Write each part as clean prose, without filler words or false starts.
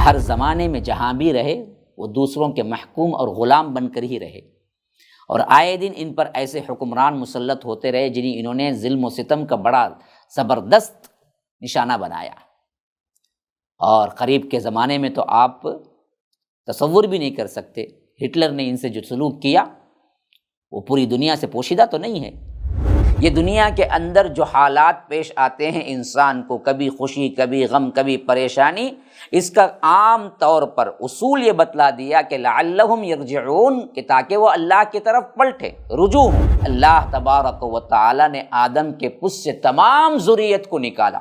ہر زمانے میں جہاں بھی رہے وہ دوسروں کے محکوم اور غلام بن کر ہی رہے، اور آئے دن ان پر ایسے حکمران مسلط ہوتے رہے جنہیں انہوں نے ظلم و ستم کا بڑا زبردست نشانہ بنایا۔ اور قریب کے زمانے میں تو آپ تصور بھی نہیں کر سکتے، ہٹلر نے ان سے جو سلوک کیا وہ پوری دنیا سے پوشیدہ تو نہیں ہے۔ یہ دنیا کے اندر جو حالات پیش آتے ہیں انسان کو، کبھی خوشی کبھی غم کبھی پریشانی، اس کا عام طور پر اصول یہ بتلا دیا کہ لعلہم یرجعون، کہ تاکہ وہ اللہ کی طرف پلٹے، رجوع ہوں۔ اللہ تبارک و تعالی نے آدم کے پس سے تمام ذریت کو نکالا،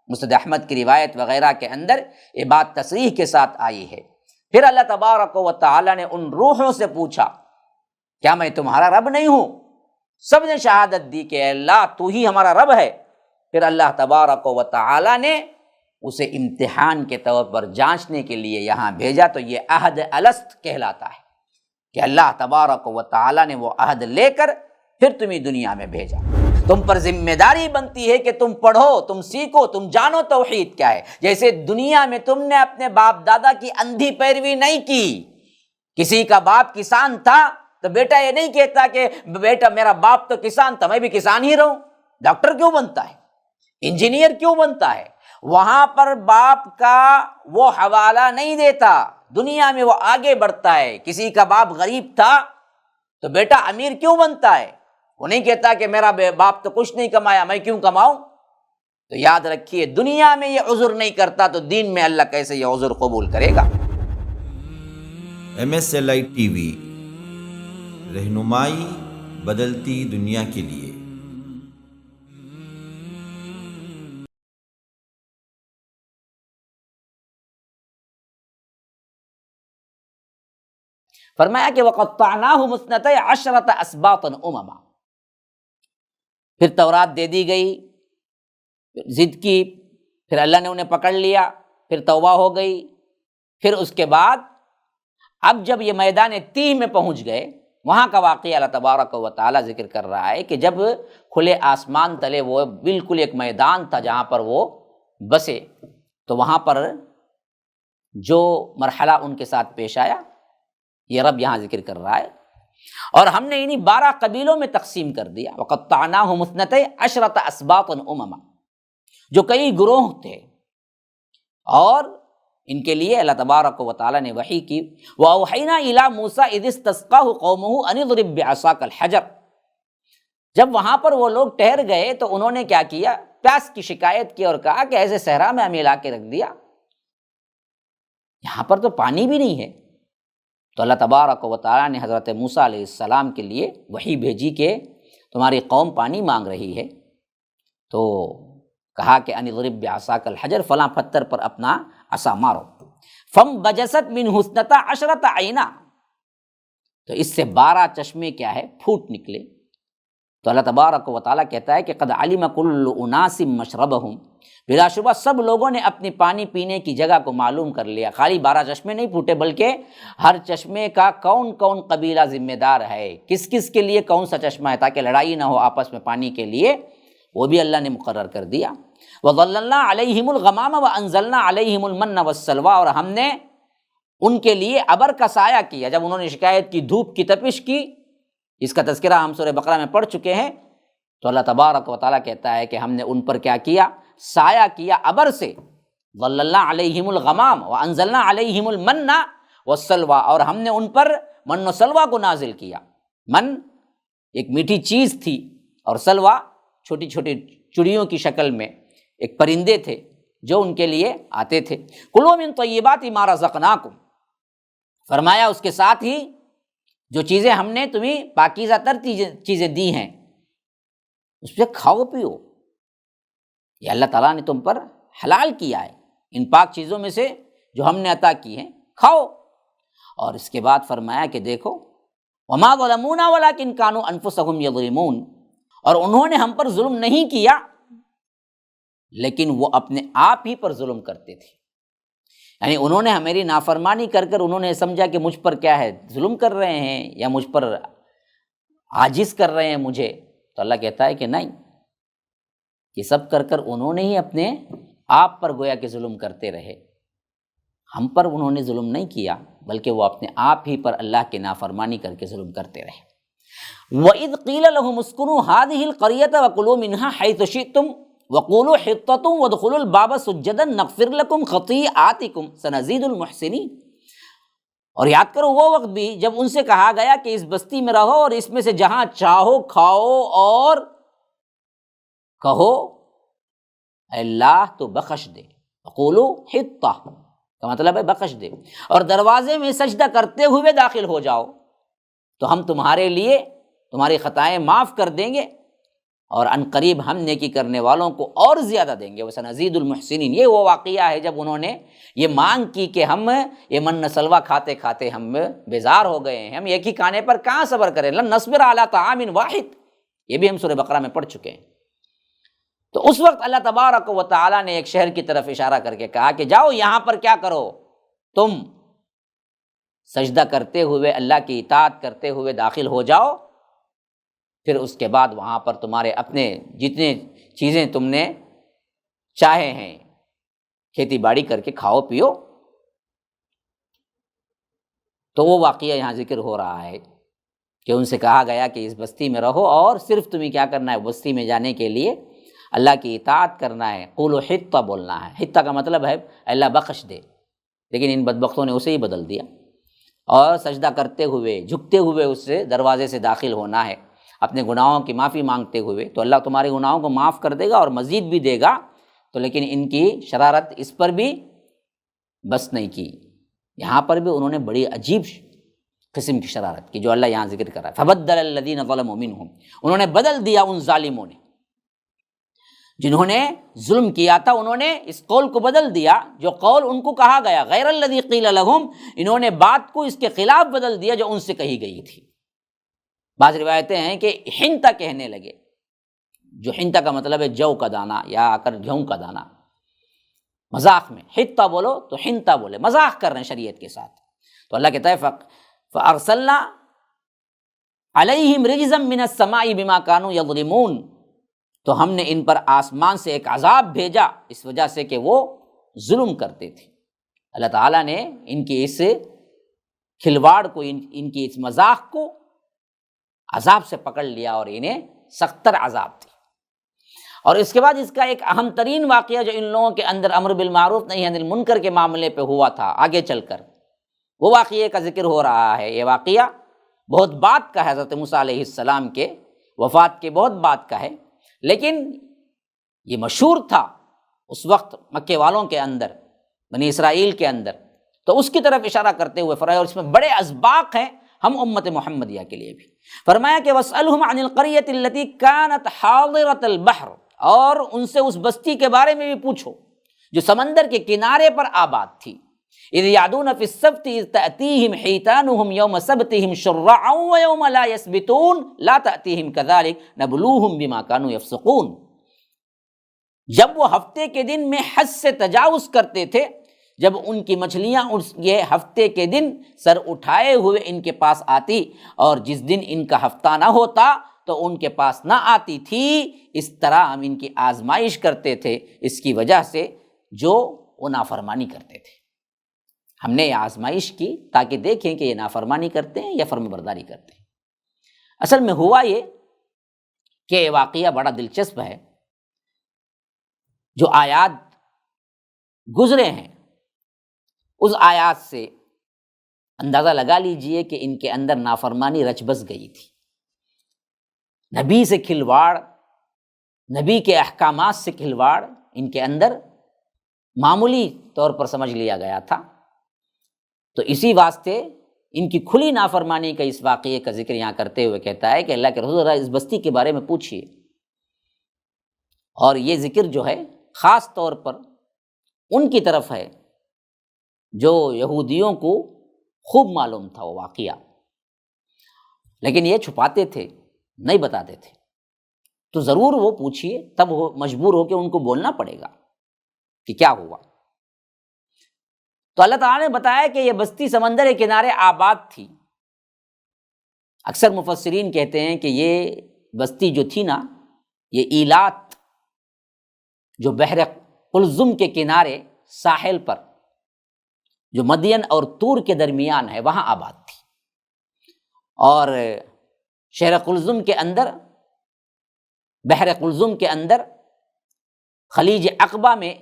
مسند احمد کی روایت وغیرہ کے اندر یہ بات تصریح کے ساتھ آئی ہے۔ پھر اللہ تبارک و تعالی نے ان روحوں سے پوچھا کیا میں تمہارا رب نہیں ہوں؟ سب نے شہادت دی کہ اے اللہ تو ہی ہمارا رب ہے۔ پھر اللہ تبارک و تعالی نے اسے امتحان کے طور پر جانچنے کے لیے یہاں بھیجا، تو یہ عہد الست کہلاتا ہے کہ اللہ تبارک و تعالی نے وہ عہد لے کر پھر تمہیں دنیا میں بھیجا۔ تم پر ذمہ داری بنتی ہے کہ تم پڑھو، تم سیکھو، تم جانو توحید کیا ہے۔ جیسے دنیا میں تم نے اپنے باپ دادا کی اندھی پیروی نہیں کی، کسی کا باپ کسان تھا تو بیٹا یہ نہیں کہتا کہ بیٹا میرا باپ تو کسان تھا میں بھی کسان ہی رہوں، ڈاکٹر کیوں بنتا ہے، انجینئر کیوں بنتا ہے، وہاں پر باپ کا وہ حوالہ نہیں دیتا، دنیا میں وہ آگے بڑھتا ہے۔ کسی کا باپ غریب تھا تو بیٹا امیر کیوں بنتا ہے، وہ نہیں کہتا کہ میرا باپ تو کچھ نہیں کمایا میں کیوں کماؤں۔ تو یاد رکھیے دنیا میں یہ عذر نہیں کرتا تو دین میں اللہ کیسے یہ عذر قبول کرے گا۔ MSLI TV، رہنمائی بدلتی دنیا کے لیے۔ فرمایا کہ وَقَطَّعْنَاهُمُ اثْنَتَيْ عَشْرَةَ أَسْبَاطًا أُمَمًا، پھر تورات دے دی گئی، ضد کی، پھر اللہ نے انہیں پکڑ لیا، پھر توبہ ہو گئی، پھر اس کے بعد اب جب یہ میدان تیہ میں پہنچ گئے، وہاں کا واقعہ اللہ تبارک و تعالیٰ ذکر کر رہا ہے کہ جب کھلے آسمان تلے وہ بالکل ایک میدان تھا جہاں پر وہ بسے، تو وہاں پر جو مرحلہ ان کے ساتھ پیش آیا یہ رب یہاں ذکر کر رہا ہے، اور ہم نے انہیں 12 قبیلوں میں تقسیم کر دیا۔ وَقَطَّعْنَاهُمُ اثْنَتَيْ عَشْرَةَ أَسْبَاطًا أُمَمًا، جو کئی گروہ تھے، اور ان کے لیے اللہ تبارک و تعالیٰ نے وحی کی۔ وَأَوْحَيْنَا إِلَىٰ مُوسَىٰ إِذِ اسْتَسْقَاهُ قَوْمُهُ أَنِ اضْرِب بِّعَصَاكَ الْحَجَرَ، جب وہاں پر وہ لوگ ٹھہر گئے تو انہوں نے کیا کیا، پیاس کی شکایت کی اور کہا کہ ایسے صحرا میں ہمیں لا کے رکھ دیا، یہاں پر تو پانی بھی نہیں ہے۔ تو اللہ تبارک و تعالیٰ نے حضرت موسیٰ علیہ السلام کے لیے وحی بھیجی کہ تمہاری قوم پانی مانگ رہی ہے، تو کہا کہ ان اضرب بعصاک الحجر، فلاں پتھر پر اپنا عصا مارو، فانبجست منہ اثنتا عشرۃ عینا، تو اس سے 12 چشمے کیا ہے پھوٹ نکلے۔ تو اللہ تبارک و تعالیٰ کہتا ہے کہ قد علم کل اناس مشربہم، بلا شبہ سب لوگوں نے اپنی پانی پینے کی جگہ کو معلوم کر لیا۔ خالی 12 چشمے نہیں پھوٹے بلکہ ہر چشمے کا کون کون قبیلہ ذمہ دار ہے، کس کس کے لیے کون سا چشمہ ہے، تاکہ لڑائی نہ ہو آپس میں پانی کے لیے، وہ بھی اللہ نے مقرر کر دیا۔ وَظَلَّلْنَا عَلَيْهِمُ الْغَمَامَ وَأَنزَلْنَا عَلَيْهِمُ الْمَنَّ وَالسَّلْوَىٰ، اور ہم نے ان کے لیے ابر کا سایہ کیا جب انہوں نے شکایت کی، دھوپ کی تپش کی، اس کا تذکرہ ہم سورہ بقرہ میں پڑھ چکے ہیں۔ تو اللہ تبارک و تعالیٰ کہتا ہے کہ ہم نے ان پر کیا کیا، سایہ کیا ابر سے۔ ظللنا علیہم الغمام وانزلنا علیہم المن والسلویٰ، اور ہم نے ان پر من و سلویٰ کو نازل کیا۔ من ایک میٹھی چیز تھی اور سلویٰ چھوٹی چھوٹی چڑیوں کی شکل میں ایک پرندے تھے جو ان کے لیے آتے تھے۔ کلوا من طیبات ما رزقناکم، فرمایا اس کے ساتھ ہی جو چیزیں ہم نے تمہیں پاکیزہ تر چیزیں دی ہیں اس پہ کھاؤ پیو، یہ اللہ تعالیٰ نے تم پر حلال کیا ہے، ان پاک چیزوں میں سے جو ہم نے عطا کی ہیں کھاؤ۔ اور اس کے بعد فرمایا کہ دیکھو وما ظلمونا ولکن کانوا انفسهم یظلمون، اور انہوں نے ہم پر ظلم نہیں کیا لیکن وہ اپنے آپ ہی پر ظلم کرتے تھے، یعنی انہوں نے ہماری نافرمانی کر کر انہوں نے سمجھا کہ مجھ پر کیا ہے ظلم کر رہے ہیں یا مجھ پر عاجز کر رہے ہیں مجھے۔ تو اللہ کہتا ہے کہ نہیں، یہ سب کر کر انہوں نے ہی اپنے آپ پر گویا کہ ظلم کرتے رہے۔ ہم پر انہوں نے ظلم نہیں کیا بلکہ وہ اپنے آپ ہی پر اللہ کی نافرمانی کر کے ظلم کرتے رہے۔ وَإِذْ قِيلَ لَهُمُ اسْكُنُوا هَٰذِهِ الْقَرْيَةَ وَكُلُوا مِنْهَا حَيْثُ شِئْتُمْ وَقُولُوا حِطَّةٌ وَادْخُلُوا الْبَابَ سُجَّدًا نَغْفِرْ لَكُمْ خَطِيئَاتِكُمْ سَنَزِيدُ الْمُحْسِنِينَ۔ اور یاد کرو وہ وقت بھی جب ان سے کہا گیا کہ اس بستی میں رہو اور اس میں سے جہاں چاہو کھاؤ اور کہو اے اللہ تو بخش دے، وَقُولُوا حِطَّةٌ کا مطلب ہے بخش دے، اور دروازے میں سجدہ کرتے ہوئے داخل ہو جاؤ تو ہم تمہارے لیے تمہاری خطائیں معاف کر دیں گے اور ان قریب ہم نیکی کرنے والوں کو اور زیادہ دیں گے۔ وَسَنَزِيدُ الْمُحْسِنِينَ، یہ وہ واقعہ ہے جب انہوں نے یہ مانگ کی کہ ہم یہ من سلوہ کھاتے کھاتے ہم بیزار ہو گئے ہیں، ہم ایک ہی کھانے پر کہاں صبر کریں، لن نصبر علی طعام واحد، یہ بھی ہم سورہ بقرہ میں پڑھ چکے ہیں۔ تو اس وقت اللہ تبارک و تعالیٰ نے ایک شہر کی طرف اشارہ کر کے کہا کہ جاؤ یہاں پر کیا کرو، تم سجدہ کرتے ہوئے اللہ کی اطاعت کرتے ہوئے داخل ہو جاؤ، پھر اس کے بعد وہاں پر تمہارے اپنے جتنے چیزیں تم نے چاہے ہیں کھیتی باڑی کر کے کھاؤ پیو۔ تو وہ واقعہ یہاں ذکر ہو رہا ہے کہ ان سے کہا گیا کہ اس بستی میں رہو اور صرف تمہیں کیا کرنا ہے، بستی میں جانے کے لیے اللہ کی اطاعت کرنا ہے، قولوا حطہ بولنا ہے۔ حطہ کا مطلب ہے اللہ بخش دے، لیکن ان بدبختوں نے اسے ہی بدل دیا، اور سجدہ کرتے ہوئے جھکتے ہوئے اس سے دروازے سے داخل ہونا ہے اپنے گناہوں کی معافی مانگتے ہوئے، تو اللہ تمہارے گناہوں کو معاف کر دے گا اور مزید بھی دے گا۔ تو لیکن ان کی شرارت اس پر بھی بس نہیں کی، یہاں پر بھی انہوں نے بڑی عجیب قسم کی شرارت کی جو اللہ یہاں ذکر کر رہا ہے۔ فَبَدَّلَ الَّذِينَ ظَلَمُوا مِنْهُمْ، انہوں نے بدل دیا ان ظالموں نے، جنہوں نے ظلم کیا تھا انہوں نے اس قول کو بدل دیا جو قول ان کو کہا گیا، غیر الذی قیل لہم، انہوں نے بات کو اس کے خلاف بدل دیا جو ان سے کہی گئی تھی۔ بعض روایتیں ہیں کہ حنطہ کہنے لگے، جو حنطہ کا مطلب ہے جو کا دانہ یا گیہوں کا دانہ، مذاق میں حنطہ بولو تو حنطہ بولے، مذاق کر رہے ہیں شریعت کے ساتھ۔ تو اللہ کہتا ہے فَأَرْسَلْنَا عَلَيْهِمْ رِجْزًا مِّنَ السَّمَاءِ بِمَا كَانُوا يَظْلِمُونَ، تو ہم نے ان پر آسمان سے ایک عذاب بھیجا اس وجہ سے کہ وہ ظلم کرتے تھے۔ اللہ تعالیٰ نے ان کی اس کھلواڑ کو، ان کی اس مذاق کو عذاب سے پکڑ لیا اور انہیں سخت تر عذاب تھی۔ اور اس کے بعد اس کا ایک اہم ترین واقعہ جو ان لوگوں کے اندر امر بالمعروف نہی عن المنکر کے معاملے پہ ہوا تھا آگے چل کر، وہ واقعے کا ذکر ہو رہا ہے۔ یہ واقعہ بہت بعد کا ہے، حضرت موسیٰ علیہ السلام کے وفات کے بہت بعد کا ہے، لیکن یہ مشہور تھا اس وقت مکے والوں کے اندر، بنی اسرائیل کے اندر، تو اس کی طرف اشارہ کرتے ہوئے فرمایا، اور اس میں بڑے اسباق ہیں ہم امت محمدیہ کے لیے بھی۔ فرمایا کہ وَاسْأَلْهُمْ عَنِ الْقَرْيَةِ الَّتِي كَانَتْ حَاضِرَةَ الْبَحْرِ، اور ان سے اس بستی کے بارے میں بھی پوچھو جو سمندر کے کنارے پر آباد تھی۔ اِذْ يَعْدُونَ فِي السَّبْتِ إِذْ تَأْتِيهِمْ حِيتَانُهُمْ يَوْمَ سَبْتِهِمْ شُرَّعًا وَيَوْمَ لَا يَسْبِتُونَ لَا تَأْتِيهِمْ كَذَلِكَ نَبْلُوهُمْ بِمَا كَانُوا يَفْسُقُونَ، جب وہ ہفتے کے دن میں حد سے تجاوز کرتے تھے، جب ان کی مچھلیاں یہ ہفتے کے دن سر اٹھائے ہوئے ان کے پاس آتی اور جس دن ان کا ہفتہ نہ ہوتا تو ان کے پاس نہ آتی تھی، اس طرح ہم ان کی آزمائش کرتے تھے اس کی وجہ سے جو وہ نافرمانی کرتے تھے۔ ہم نے یہ آزمائش کی تاکہ دیکھیں کہ یہ نافرمانی کرتے ہیں یا فرم برداری کرتے ہیں۔ اصل میں ہوا یہ کہ یہ واقعہ بڑا دلچسپ ہے، جو آیات گزرے ہیں اس آیات سے اندازہ لگا لیجئے کہ ان کے اندر نافرمانی رچ بس گئی تھی، نبی سے کھلواڑ، نبی کے احکامات سے کھلواڑ ان کے اندر معمولی طور پر سمجھ لیا گیا تھا۔ تو اسی واسطے ان کی کھلی نافرمانی کا اس واقعے کا ذکر یہاں کرتے ہوئے کہتا ہے کہ اللہ کے رسول اس بستی کے بارے میں پوچھیے، اور یہ ذکر جو ہے خاص طور پر ان کی طرف ہے جو یہودیوں کو خوب معلوم تھا وہ واقعہ، لیکن یہ چھپاتے تھے، نہیں بتاتے تھے۔ تو ضرور وہ پوچھیے، تب وہ مجبور ہو کے ان کو بولنا پڑے گا کہ کیا ہوا۔ تو اللہ تعالیٰ نے بتایا کہ یہ بستی سمندر کے کنارے آباد تھی۔ اکثر مفسرین کہتے ہیں کہ یہ بستی جو تھی نا، یہ ایلات جو بحر قلزم کے کنارے ساحل پر جو مدین اور طور کے درمیان ہے وہاں آباد تھی، اور شہر قلزم کے اندر، بحر قلزم کے اندر خلیج عقبہ میں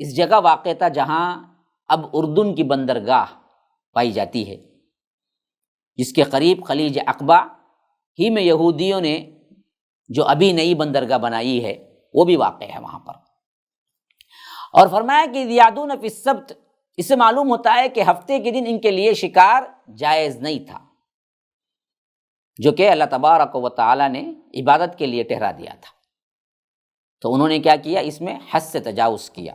اس جگہ واقع تھا جہاں اب اردن کی بندرگاہ پائی جاتی ہے، جس کے قریب خلیج عقبہ ہی میں یہودیوں نے جو ابھی نئی بندرگاہ بنائی ہے وہ بھی واقع ہے وہاں پر۔ اور فرمایا کہ یادون فی السبت، اس سے معلوم ہوتا ہے کہ ہفتے کے دن ان کے لیے شکار جائز نہیں تھا، جو کہ اللہ تبارک و تعالی نے عبادت کے لیے ٹھہرا دیا تھا۔ تو انہوں نے کیا کیا؟ اس میں حد سے تجاوز کیا۔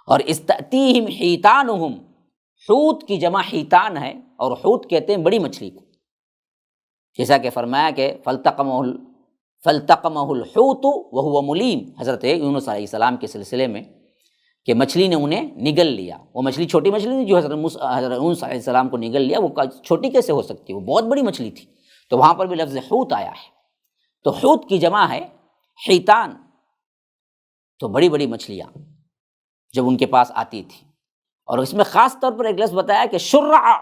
اور استأتیہم حیتانہم، حوت کی جمع حیتان ہے، اور حوت کہتے ہیں بڑی مچھلی کو، جیسا کہ فرمایا کہ فَالْتَقَمَهُ الْحُوتُ وَهُوَ مُلِيمٌ، حضرت یونس علیہ السلام کے سلسلے میں کہ مچھلی نے انہیں نگل لیا۔ وہ مچھلی چھوٹی مچھلی نہیں جو حضرت یونس علیہ السلام کو نگل لیا، وہ چھوٹی کیسے ہو سکتی ہے؟ وہ بہت بڑی مچھلی تھی۔ تو وہاں پر بھی لفظ حوت آیا ہے، تو حوت کی جمع ہے حیتان، تو بڑی بڑی مچھلیاں جب ان کے پاس آتی تھی۔ اور اس میں خاص طور پر ایک لفظ بتایا کہ شرع،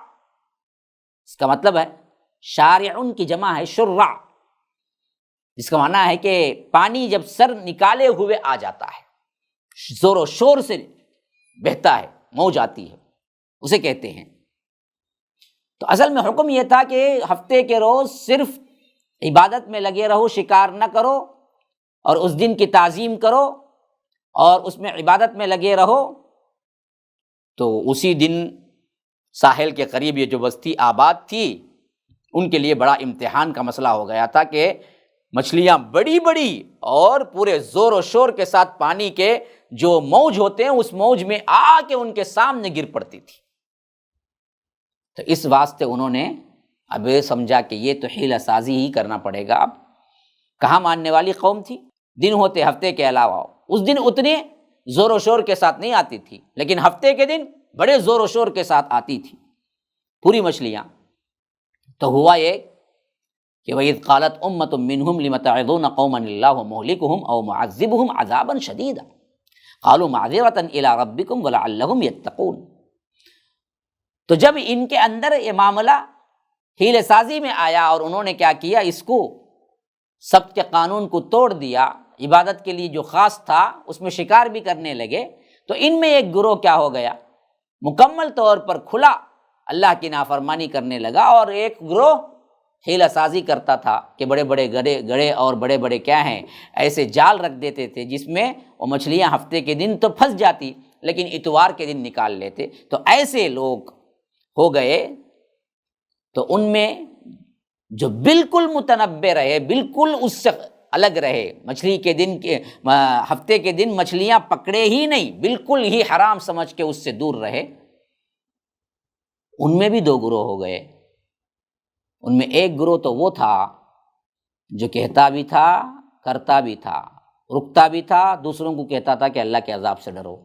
اس کا مطلب ہے شارعن کی جمع ہے شرع، جس کا معنی ہے کہ پانی جب سر نکالے ہوئے آ جاتا ہے، زور و شور سے بہتا ہے، موج آتی ہے، اسے کہتے ہیں۔ تو اصل میں حکم یہ تھا کہ ہفتے کے روز صرف عبادت میں لگے رہو، شکار نہ کرو، اور اس دن کی تعظیم کرو اور اس میں عبادت میں لگے رہو۔ تو اسی دن ساحل کے قریب یہ جو بستی آباد تھی ان کے لیے بڑا امتحان کا مسئلہ ہو گیا تھا کہ مچھلیاں بڑی بڑی اور پورے زور و شور کے ساتھ پانی کے جو موج ہوتے ہیں اس موج میں آ کے ان کے سامنے گر پڑتی تھی۔ تو اس واسطے انہوں نے اب یہ سمجھا کہ یہ تو حیلہ سازی ہی کرنا پڑے گا۔ اب کہاں ماننے والی قوم تھی، دن ہوتے ہفتے کے علاوہ، اس دن اتنے زور و شور کے ساتھ نہیں آتی تھی، لیکن ہفتے کے دن بڑے زور و شور کے ساتھ آتی تھی پوری مچھلیاں۔ تو ہوا یہ کہ وَإِذْ قَالَتْ أُمَّةٌ مِّنْهُمْ لِمَ تَعِظُونَ قَوْمًا اللَّهُ مُهْلِكُهُمْ أَوْ مُعَذِّبُهُمْ عَذَابًا شَدِيدًا قَالُوا مَعْذِرَةً إِلَىٰ رَبِّكُمْ وَلَعَلَّهُمْ يَتَّقُونَ۔ تو جب ان کے اندر یہ معاملہ حیلے سازی میں آیا اور انہوں نے کیا کیا، اس کو سبت کے قانون کو توڑ دیا، عبادت کے لیے جو خاص تھا اس میں شکار بھی کرنے لگے، تو ان میں ایک گروہ کیا ہو گیا، مکمل طور پر کھلا اللہ کی نافرمانی کرنے لگا، اور ایک گروہ حیلہ سازی کرتا تھا کہ بڑے بڑے گڑے اور بڑے بڑے کیا ہیں ایسے جال رکھ دیتے تھے جس میں وہ مچھلیاں ہفتے کے دن تو پھنس جاتی لیکن اتوار کے دن نکال لیتے۔ تو ایسے لوگ ہو گئے۔ تو ان میں جو بالکل متنبع رہے، بالکل اس سے الگ رہے، مچھلی کے دن کے ہفتے کے دن مچھلیاں پکڑے ہی نہیں، بالکل ہی حرام سمجھ کے اس سے دور رہے، ان میں بھی دو گروہ ہو گئے۔ ان میں ایک گروہ تو وہ تھا جو کہتا بھی تھا، کرتا بھی تھا، رکتا بھی تھا، دوسروں کو کہتا تھا کہ اللہ کے عذاب سے ڈرو۔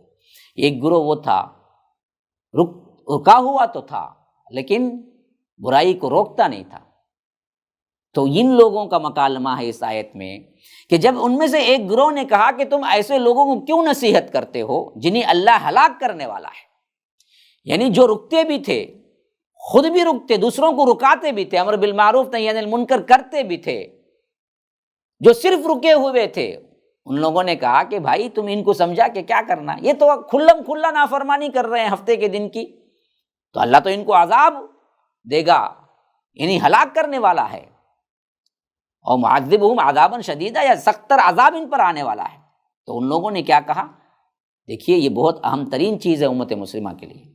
ایک گروہ وہ تھا رکا ہوا تو تھا لیکن برائی کو روکتا نہیں تھا۔ تو ان لوگوں کا مکالمہ ہے اس آیت میں کہ جب ان میں سے ایک گروہ نے کہا کہ تم ایسے لوگوں کو کیوں نصیحت کرتے ہو جنہیں اللہ ہلاک کرنے والا ہے، یعنی جو رکتے بھی تھے، خود بھی رکتے، دوسروں کو رکاتے بھی تھے، امر بالمعروف نہی عن المنکر کرتے بھی تھے، جو صرف رکے ہوئے تھے، ان لوگوں نے کہا کہ بھائی تم ان کو سمجھا کہ کیا کرنا، یہ تو کھلم کھلا نافرمانی کر رہے ہیں ہفتے کے دن کی، تو اللہ تو ان کو عذاب دے گا، یعنی ہلاک کرنے والا ہے، اور معذبہم عذابا شدیدا، یا سخت تر عذاب ان پر آنے والا ہے۔ تو ان لوگوں نے کیا کہا، دیکھیے یہ بہت اہم ترین چیز ہے امت مسلمہ کے لیے،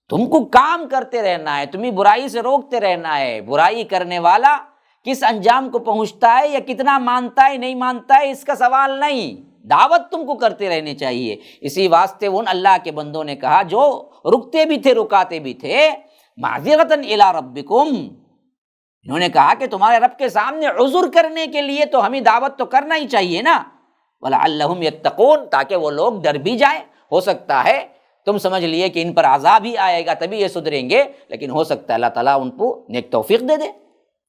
تم کو کام کرتے رہنا ہے، تمہیں برائی سے روکتے رہنا ہے، برائی کرنے والا کس انجام کو پہنچتا ہے یا کتنا مانتا ہے نہیں مانتا ہے اس کا سوال نہیں، دعوت تم کو کرتے رہنے چاہیے۔ اسی واسطے ان اللہ کے بندوں نے کہا جو رکتے بھی تھے رکاتے بھی تھے، معذرۃ الی ربکم، انہوں نے کہا کہ تمہارے رب کے سامنے عذر کرنے کے لیے تو ہمیں دعوت تو کرنا ہی چاہیے نا، وَلَعَلَّهُمْ يَتَّقُونَ، تاکہ وہ لوگ ڈر بھی جائیں، ہو سکتا ہے تم سمجھ لیے کہ ان پر عذاب ہی آئے گا تبھی یہ سدھریں گے، لیکن ہو سکتا ہے اللہ تعالیٰ ان کو نیک توفیق دے دے،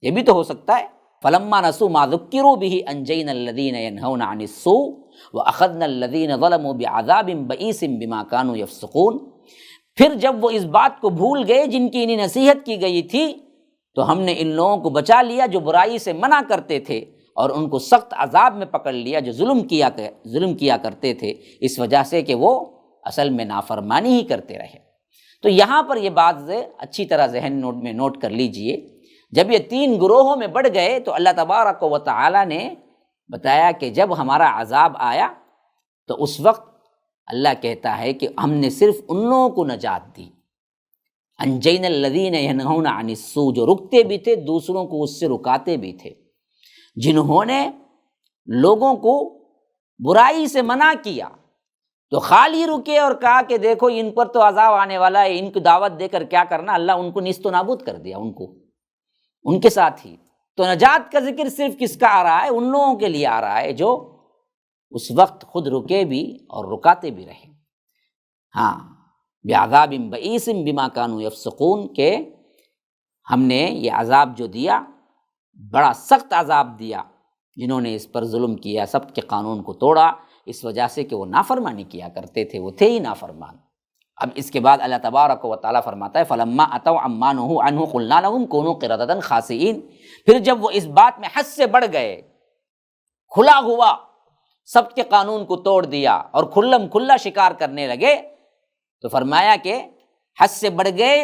یہ بھی تو ہو سکتا ہے۔ فَلَمَّا نَسُوا مَا ذُكِّرُوا بِهِ أَنجَيْنَا الَّذِينَ يَنْهَوْنَ عَنِ السُّوءِ وَأَخَذْنَا الَّذِينَ ظَلَمُوا بِعَذَابٍ بَئِيسٍ بِمَا كَانُوا يَفْسُقُونَ۔ پھر جب وہ اس بات کو بھول گئے جن کی انہیں نصیحت کی گئی تھی تو ہم نے ان لوگوں کو بچا لیا جو برائی سے منع کرتے تھے، اور ان کو سخت عذاب میں پکڑ لیا جو ظلم کیا کرتے تھے، اس وجہ سے کہ وہ اصل میں نافرمانی ہی کرتے رہے۔ تو یہاں پر یہ بات اچھی طرح ذہن میں نوٹ کر لیجئے، جب یہ 3 گروہوں میں بڑھ گئے تو اللہ تبارک و تعالی نے بتایا کہ جب ہمارا عذاب آیا تو اس وقت اللہ کہتا ہے کہ ہم نے صرف ان لوگوں کو نجات دی، انجینا الذین ینہون عن السوء، جو رکتے بھی تھے دوسروں کو اس سے رکاتے بھی تھے، جنہوں نے لوگوں کو برائی سے منع کیا تو خالی رکے اور کہا کہ دیکھو ان پر تو عذاب آنے والا ہے، ان کو دعوت دے کر کیا کرنا، اللہ ان کو نیست و نابود کر دیا، ان کے ساتھ ہی۔ تو نجات کا ذکر صرف کس کا آ رہا ہے؟ ان لوگوں کے لیے آ رہا ہے جو اس وقت خود رکے بھی اور رکاتے بھی رہے۔ ہاں، بعذاب بئیس بما کانوا یفسقون، کہ ہم نے یہ عذاب جو دیا بڑا سخت عذاب دیا جنہوں نے اس پر ظلم کیا، سب کے قانون کو توڑا، اس وجہ سے کہ وہ نافرمانی کیا کرتے تھے، وہ تھے ہی نافرمان۔ اب اس کے بعد اللہ تبارک و تعالیٰ فرماتا ہے فلما اتوا عما نہوا عنہ قلنا لهم کونوا قردۃ خاسئین، پھر جب وہ اس بات میں حد سے بڑھ گئے، کھلا ہوا سب کے قانون کو توڑ دیا اور کھلم کھلا شکار کرنے لگے، تو فرمایا کہ حد سے بڑھ گئے،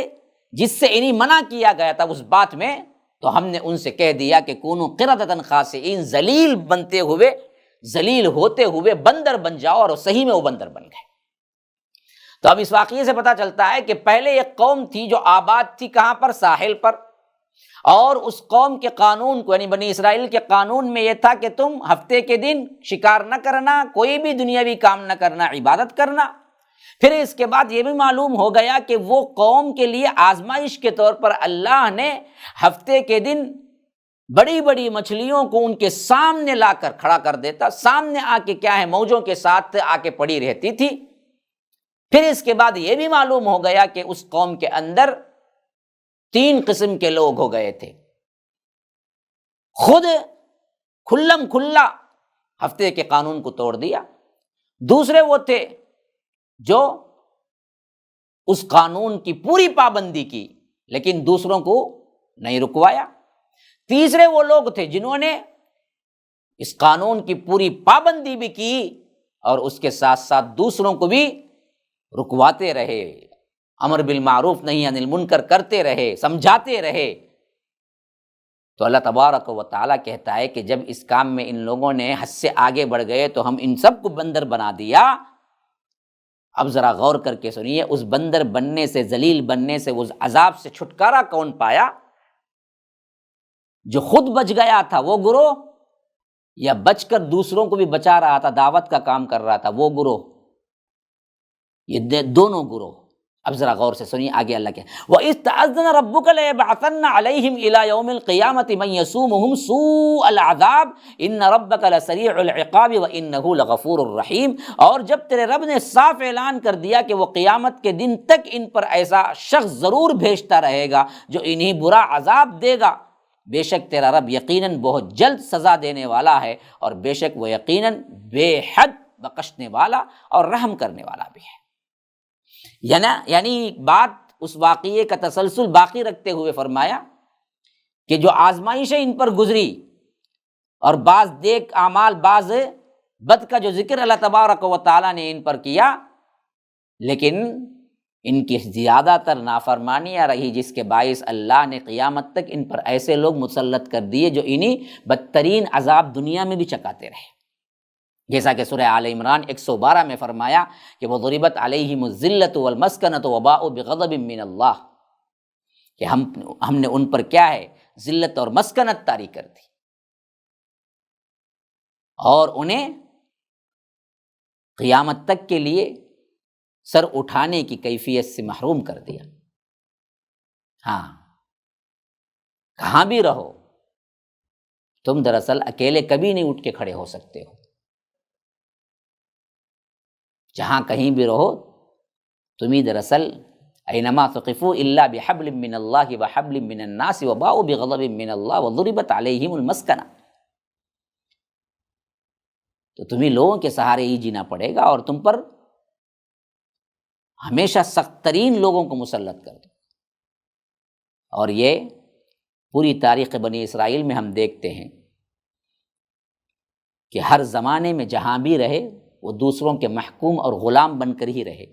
جس سے انہیں منع کیا گیا تھا اس بات میں، تو ہم نے ان سے کہہ دیا کہ کونوا قردۃ خاسئین، ذلیل بنتے ہوئے، ذلیل ہوتے ہوئے بندر بن جاؤ، اور صحیح میں وہ بندر بن گئے۔ تو اب اس واقعے سے پتہ چلتا ہے کہ پہلے ایک قوم تھی جو آباد تھی کہاں پر؟ ساحل پر، اور اس قوم کے قانون کو، یعنی بنی اسرائیل کے قانون میں یہ تھا کہ تم ہفتے کے دن شکار نہ کرنا، کوئی بھی دنیاوی کام نہ کرنا، عبادت کرنا۔ پھر اس کے بعد یہ بھی معلوم ہو گیا کہ وہ قوم کے لیے آزمائش کے طور پر اللہ نے ہفتے کے دن بڑی بڑی مچھلیوں کو ان کے سامنے لا کر کھڑا کر دیتا، سامنے آ کے کیا ہے موجوں کے ساتھ آ کے پڑی رہتی تھی۔ پھر اس کے بعد یہ بھی معلوم ہو گیا کہ اس قوم کے اندر 3 قسم کے لوگ ہو گئے تھے، خود کھلم کھلا ہفتے کے قانون کو توڑ دیا، دوسرے وہ تھے جو اس قانون کی پوری پابندی کی لیکن دوسروں کو نہیں رکوایا، تیسرے وہ لوگ تھے جنہوں نے اس قانون کی پوری پابندی بھی کی اور اس کے ساتھ ساتھ دوسروں کو بھی رکواتے رہے، امر بالمعروف نہی عن المنکر کرتے رہے، سمجھاتے رہے۔ تو اللہ تبارک و تعالیٰ کہتا ہے کہ جب اس کام میں ان لوگوں نے حد سے آگے بڑھ گئے تو ہم ان سب کو بندر بنا دیا۔ اب ذرا غور کر کے سنیے، اس بندر بننے سے، ذلیل بننے سے، اس عذاب سے چھٹکارا کون پایا؟ جو خود بچ گیا تھا وہ گروہ، یا بچ کر دوسروں کو بھی بچا رہا تھا، دعوت کا کام کر رہا تھا وہ گروہ؟ یہ دونوں گروہ۔ اب ذرا غور سے سنیے آگے اللہ کیا، وَإِذْ تَأَذَّنَ رَبُّكَ لَيَبْعَثَنَّ عَلَيْهِمْ إِلَى يَوْمِ الْقِيَامَةِ مَنْ يَسُومُهُمْ سُوءَ الْعَذَابِ إِنَّ رَبَّكَ لَسَرِيعُ الْعِقَابِ وَإِنَّهُ لَغَفُورٌ رَحِيمٌ۔ اور جب تیرے رب نے صاف اعلان کر دیا کہ وہ قیامت کے دن تک ان پر ایسا شخص ضرور بھیجتا رہے گا جو انہیں برا عذاب دے گا، بے شک تیرا رب یقیناً بہت جلد سزا دینے والا ہے، اور بے شک وہ یقیناً بے حد بخشنے والا اور رحم کرنے والا بھی ہے۔ یعنی بات اس واقعے کا تسلسل باقی رکھتے ہوئے فرمایا کہ جو آزمائشیں ان پر گزری اور بعض نیک اعمال، بعض بد کا جو ذکر اللہ تبارک و تعالیٰ نے ان پر کیا، لیکن ان کی زیادہ تر نافرمانیاں رہی، جس کے باعث اللہ نے قیامت تک ان پر ایسے لوگ مسلط کر دیے جو انہیں بدترین عذاب دنیا میں بھی چکاتے رہے، جیسا کہ سورہ آل عمران 112 میں فرمایا کہ وَضُرِبَتْ عَلَيْهِمُ الذِّلَّةُ وَالْمَسْكَنَةُ وَبَاءُوا بِغَضَبٍ مِّنَ اللَّهِ، کہ ہم نے ان پر کیا ہے ذلت اور مسکنت طاری کر دی اور انہیں قیامت تک کے لیے سر اٹھانے کی کیفیت سے محروم کر دیا۔ ہاں، کہاں بھی رہو تم دراصل اکیلے کبھی نہیں اٹھ کے کھڑے ہو سکتے ہو، جہاں کہیں بھی رہو تمہیں دراصل اینما ثقفوا الا بحبل من اللہ وحبل من الناس وباؤوا بغضب من اللہ وضربت علیہم المسکنہ، تو تمہیں لوگوں کے سہارے ہی جینا پڑے گا، اور تم پر ہمیشہ سخت ترین لوگوں کو مسلط کر دو۔ اور یہ پوری تاریخ بنی اسرائیل میں ہم دیکھتے ہیں کہ ہر زمانے میں جہاں بھی رہے وہ دوسروں کے محکوم اور غلام بن کر ہی رہے،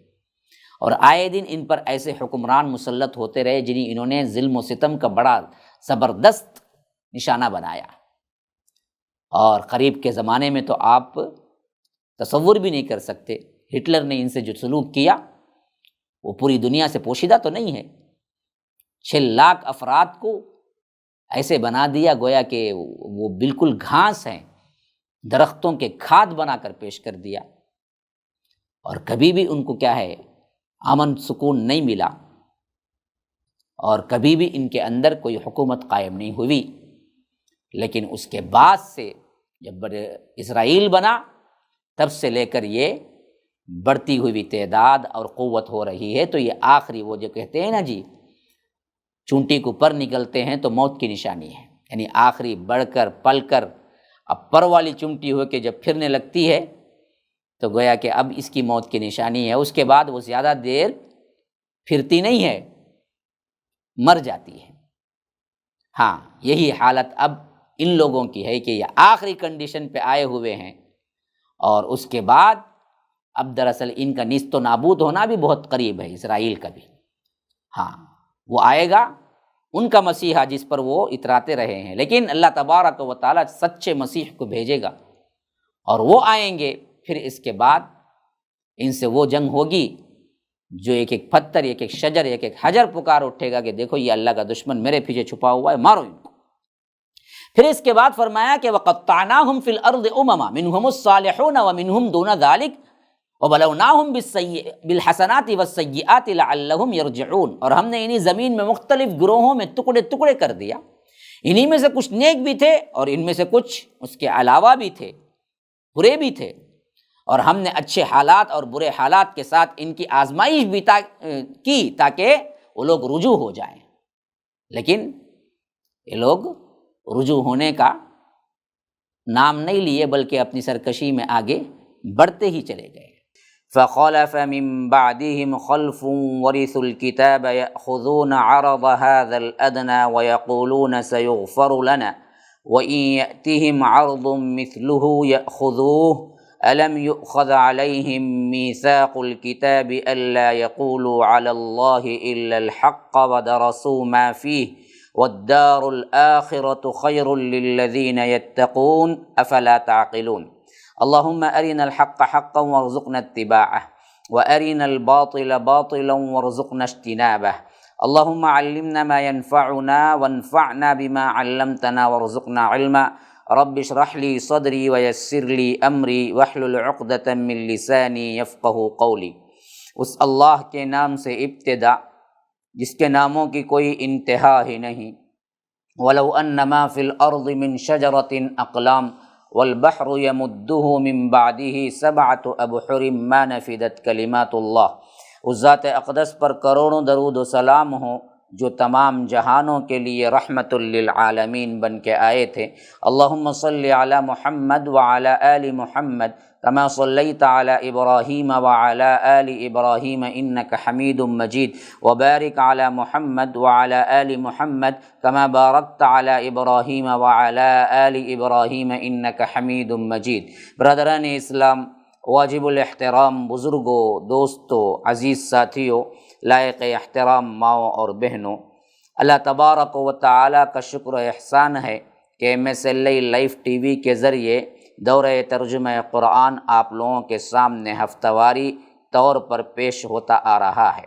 اور آئے دن ان پر ایسے حکمران مسلط ہوتے رہے جنہیں انہوں نے ظلم و ستم کا بڑا زبردست نشانہ بنایا۔ اور قریب کے زمانے میں تو آپ تصور بھی نہیں کر سکتے، ہٹلر نے ان سے جو سلوک کیا وہ پوری دنیا سے پوشیدہ تو نہیں ہے۔ 6 لاکھ افراد کو ایسے بنا دیا گویا کہ وہ بالکل گھاس ہیں، درختوں کے کھاد بنا کر پیش کر دیا، اور کبھی بھی ان کو کیا ہے امن سکون نہیں ملا، اور کبھی بھی ان کے اندر کوئی حکومت قائم نہیں ہوئی۔ لیکن اس کے بعد سے جب بڑے اسرائیل بنا تب سے لے کر یہ بڑھتی ہوئی تعداد اور قوت ہو رہی ہے۔ تو یہ آخری وہ جو کہتے ہیں نا جی چونٹی کو پر نکلتے ہیں تو موت کی نشانی ہے، یعنی آخری بڑھ کر پل کر اب پر والی چمٹی ہو کے جب پھرنے لگتی ہے تو گویا کہ اب اس کی موت کی نشانی ہے۔ اس کے بعد وہ زیادہ دیر پھرتی نہیں ہے، مر جاتی ہے۔ ہاں، یہی حالت اب ان لوگوں کی ہے کہ یہ آخری کنڈیشن پہ آئے ہوئے ہیں، اور اس کے بعد اب دراصل ان کا نیست و نابود ہونا بھی بہت قریب ہے، اسرائیل کا بھی۔ ہاں، وہ آئے گا ان کا مسیحا جس پر وہ اتراتے رہے ہیں، لیکن اللہ تبارک و تعالیٰ سچے مسیح کو بھیجے گا، اور وہ آئیں گے۔ پھر اس کے بعد ان سے وہ جنگ ہوگی جو ایک ایک پتھر، ایک ایک شجر، ایک ایک حجر پکار اٹھے گا کہ دیکھو یہ اللہ کا دشمن میرے پیچھے چھپا ہوا ہے، مارو ان کو۔ پھر اس کے بعد فرمایا کہ وَقَطَّعْنَاهُمْ فِي الْأَرْضِ أُمَمًا مِنْهُمُ الصَّالِحُونَ وَمِنْهُمْ دُونَ ذَلِكَ وَبَلَوْنَاهُمْ بِالْحَسَنَاتِ وَالسَّيِّئَاتِ لَعَلَّهُمْ يَرْجِعُونَ، اور ہم نے انہیں زمین میں مختلف گروہوں میں ٹکڑے ٹکڑے کر دیا، انہی میں سے کچھ نیک بھی تھے اور ان میں سے کچھ اس کے علاوہ بھی تھے، برے بھی تھے، اور ہم نے اچھے حالات اور برے حالات کے ساتھ ان کی آزمائش بھی کی تاکہ وہ لوگ رجوع ہو جائیں، لیکن یہ لوگ رجوع ہونے کا نام نہیں لیے بلکہ اپنی سرکشی میں آگے بڑھتے ہی چلے گئے۔ فَخَلَفَ مِن بَعْدِهِمْ خَلْفٌ وَرِثُوا الْكِتَابَ يَأْخُذُونَ عَرَضَ هَذَا الْأَدْنَىٰ وَيَقُولُونَ سَيُغْفَرُ لَنَا وَإِن يَأْتِهِمْ عَرْضٌ مِثْلُهُ يَأْخُذُوهُ أَلَمْ يُؤْخَذْ عَلَيْهِمْ مِيثَاقُ الْكِتَابِ أَلَّا يَقُولُوا عَلَى اللَّهِ إِلَّا الْحَقَّ وَدَرَسُوا مَا فِيهِ وَالدَّارُ الْآخِرَةُ خَيْرٌ لِّلَّذِينَ يَتَّقُونَ أَفَلَا تَعْقِلُونَ اللهم أرنا الحق حقا وارزقنا اتباعه وأرنا الباطل باطلا وارزقنا اجتنابه اللهم علمنا ما ينفعنا وانفعنا بما علمتنا وارزقنا علما رب اشرح لي صدري ويسر لي أمري واحلل عقدة من لساني يفقه قولي۔ اس اللہ کے نام سے ابتدا جس کے ناموں کی کوئی انتہا ہی نہیں۔ وَلَوْ أَنَّ مَا فِي الْأَرْضِ مِن شَجَرَةٍ أَقْلَامٌ وَالْبَحْرُ يَمُدُّهُ مِن بَعْدِهِ سَبْعَةُ أَبْحُرٍ مَّا نَفِدَتْ كَلِمَاتُ اللَّهِ۔ اس ذات اقدس پر کروڑوں درود و سلام ہوں جو تمام جہانوں کے لیے رحمت للعالمین بن کے آئے تھے۔ اللہم صلی علی محمد وعلی آل محمد کما صلیت علی ابراہیم وعلی آل ابراہیم انک حمید مجید وبارک علی محمد وعلی آل محمد کما بارکت علی ابراہیم وعلی آل ابراہیم انک حمید مجید۔ برادران اسلام، واجب الاحترام بزرگوں، دوستوں، عزیز ساتھیوں، لائق احترام ماؤں اور بہنوں، اللہ تبارک و تعالیٰ کا شکر و احسان ہے کہ MSLI لائف ٹی وی کے ذریعے دورہ ترجمہ قرآن آپ لوگوں کے سامنے ہفتہ واری طور پر پیش ہوتا آ رہا ہے۔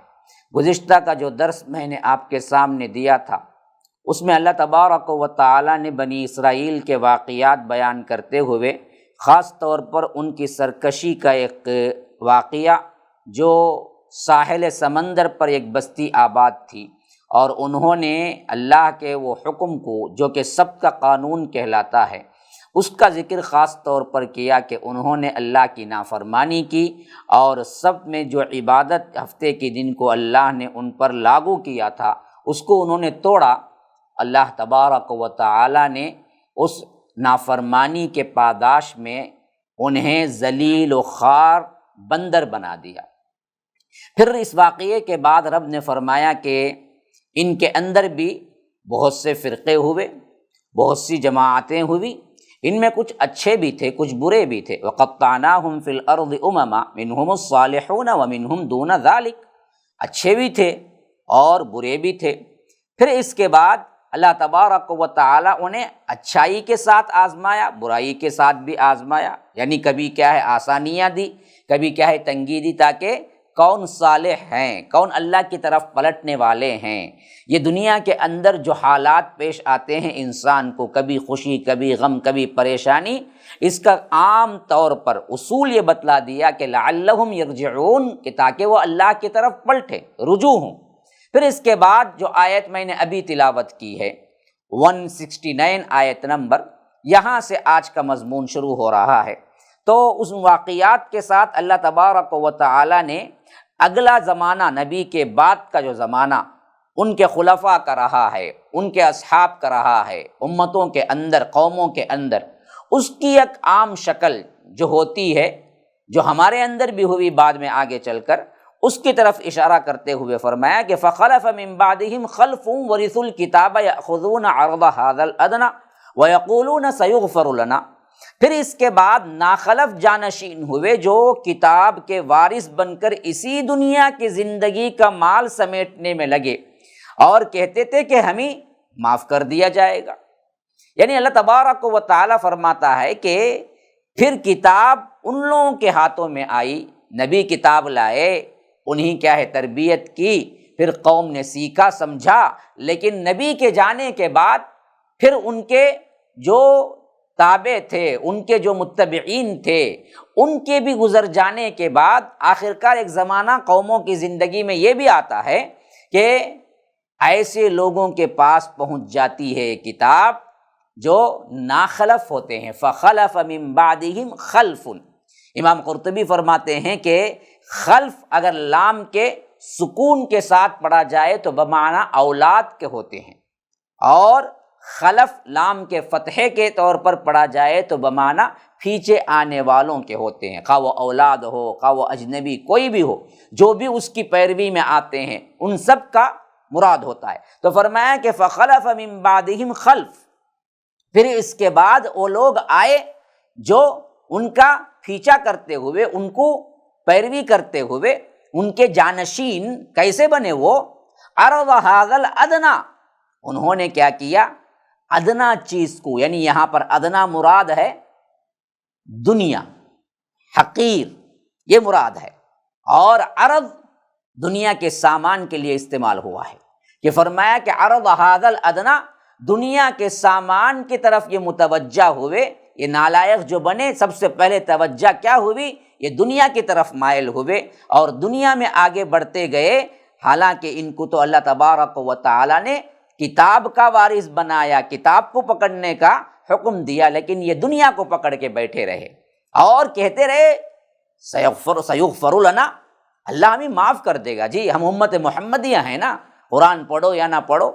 گزشتہ کا جو درس میں نے آپ کے سامنے دیا تھا اس میں اللہ تبارک و تعالیٰ نے بنی اسرائیل کے واقعات بیان کرتے ہوئے خاص طور پر ان کی سرکشی کا ایک واقعہ جو ساحل سمندر پر ایک بستی آباد تھی، اور انہوں نے اللہ کے وہ حکم کو جو کہ سب کا قانون کہلاتا ہے اس کا ذکر خاص طور پر کیا کہ انہوں نے اللہ کی نافرمانی کی، اور سب میں جو عبادت ہفتے کے دن کو اللہ نے ان پر لاگو کیا تھا اس کو انہوں نے توڑا۔ اللہ تبارک و تعالی نے اس نافرمانی کے پاداش میں انہیں ذلیل و خوار بندر بنا دیا۔ پھر اس واقعے کے بعد رب نے فرمایا کہ ان کے اندر بھی بہت سے فرقے ہوئے، بہت سی جماعتیں ہوئی، ان میں کچھ اچھے بھی تھے، کچھ برے بھی تھے۔ وَقَطَّعْنَاهُمْ فِي الْأَرْضِ أُمَمًا مِّنْهُمُ الصَّالِحُونَ وَمِنْهُمْ دُونَ ذَلِكَ، اچھے بھی تھے اور برے بھی تھے۔ پھر اس کے بعد اللہ تبارک و تعالیٰ انہیں اچھائی کے ساتھ آزمایا، برائی کے ساتھ بھی آزمایا، یعنی کبھی کیا ہے آسانیاں دی، کبھی کیا ہے تنگی دی، تاکہ کون صالح ہیں، کون اللہ کی طرف پلٹنے والے ہیں۔ یہ دنیا کے اندر جو حالات پیش آتے ہیں انسان کو، کبھی خوشی، کبھی غم، کبھی پریشانی، اس کا عام طور پر اصول یہ بتلا دیا کہ لعلہم یرجعون، کہ تاکہ وہ اللہ کی طرف پلٹیں، رجوع ہوں۔ پھر اس کے بعد جو آیت میں نے ابھی تلاوت کی ہے 169 آیت نمبر، یہاں سے آج کا مضمون شروع ہو رہا ہے۔ تو اس واقعات کے ساتھ اللہ تبارک و تعالی نے اگلا زمانہ، نبی کے بعد کا جو زمانہ ان کے خلفاء کا رہا ہے، ان کے اصحاب کا رہا ہے، امتوں کے اندر، قوموں کے اندر، اس کی ایک عام شکل جو ہوتی ہے، جو ہمارے اندر بھی ہوئی بعد میں آگے چل کر، اس کی طرف اشارہ کرتے ہوئے فرمایا کہ فَخَلَفَ مِن بَعْدِهِمْ خَلْفٌ وَرِثُوا الْكِتَابَ يَأْخُذُونَ عَرْضَ هَذَا الْأَدْنَىٰ وَيَقُولُونَ سَيُغْفَرُ لَنَا۔ پھر اس کے بعد ناخلف جانشین ہوئے جو کتاب کے وارث بن کر اسی دنیا کی زندگی کا مال سمیٹنے میں لگے اور کہتے تھے کہ ہمیں معاف کر دیا جائے گا۔ یعنی اللہ تبارک و تعالیٰ فرماتا ہے کہ پھر کتاب ان لوگوں کے ہاتھوں میں آئی، نبی کتاب لائے، انہیں کیا ہے تربیت کی، پھر قوم نے سیکھا سمجھا، لیکن نبی کے جانے کے بعد پھر ان کے جو تابع تھے، ان کے جو متبعین تھے، ان کے بھی گزر جانے کے بعد آخرکار ایک زمانہ قوموں کی زندگی میں یہ بھی آتا ہے کہ ایسے لوگوں کے پاس پہنچ جاتی ہے کتاب جو ناخلف ہوتے ہیں۔ فَخَلَفَ مِن بَعْدِهِمْ خَلْفٌ، امام قرطبی فرماتے ہیں کہ خلف اگر لام کے سکون کے ساتھ پڑھا جائے تو بمعنی اولاد کے ہوتے ہیں، اور خلف لام کے فتحے کے طور پر پڑھا جائے تو بمعنی پیچھے آنے والوں کے ہوتے ہیں، خواہ وہ اولاد ہو، خواہ وہ اجنبی کوئی بھی ہو، جو بھی اس کی پیروی میں آتے ہیں ان سب کا مراد ہوتا ہے۔ تو فرمایا کہ فَخَلَفَ مِن بَعْدِهِمْ خَلْف، پھر اس کے بعد وہ لوگ آئے جو ان کا پیچھا کرتے ہوئے، ان کو پیروی کرتے ہوئے، ان کے جانشین کیسے بنے وہ؟ عرض ھذا الادنی، انہوں نے کیا کیا؟ ادنا چیز کو، یعنی یہاں پر ادنا مراد ہے دنیا، حقیر یہ مراد ہے، اور عرض دنیا کے سامان کے لیے استعمال ہوا ہے، کہ فرمایا کہ عرض ھذا الادنی، دنیا کے سامان کی طرف یہ متوجہ ہوئے، یہ نالائق جو بنے سب سے پہلے توجہ کیا ہوئی؟ یہ دنیا کی طرف مائل ہوئے اور دنیا میں آگے بڑھتے گئے، حالانکہ ان کو تو اللہ تبارک و تعالیٰ نے کتاب کا وارث بنایا، کتاب کو پکڑنے کا حکم دیا، لیکن یہ دنیا کو پکڑ کے بیٹھے رہے اور کہتے رہے سیغفر لنا، اللہ ہمیں معاف کر دے گا، جی ہم امت محمدیہ ہیں نا، قرآن پڑھو یا نہ پڑھو،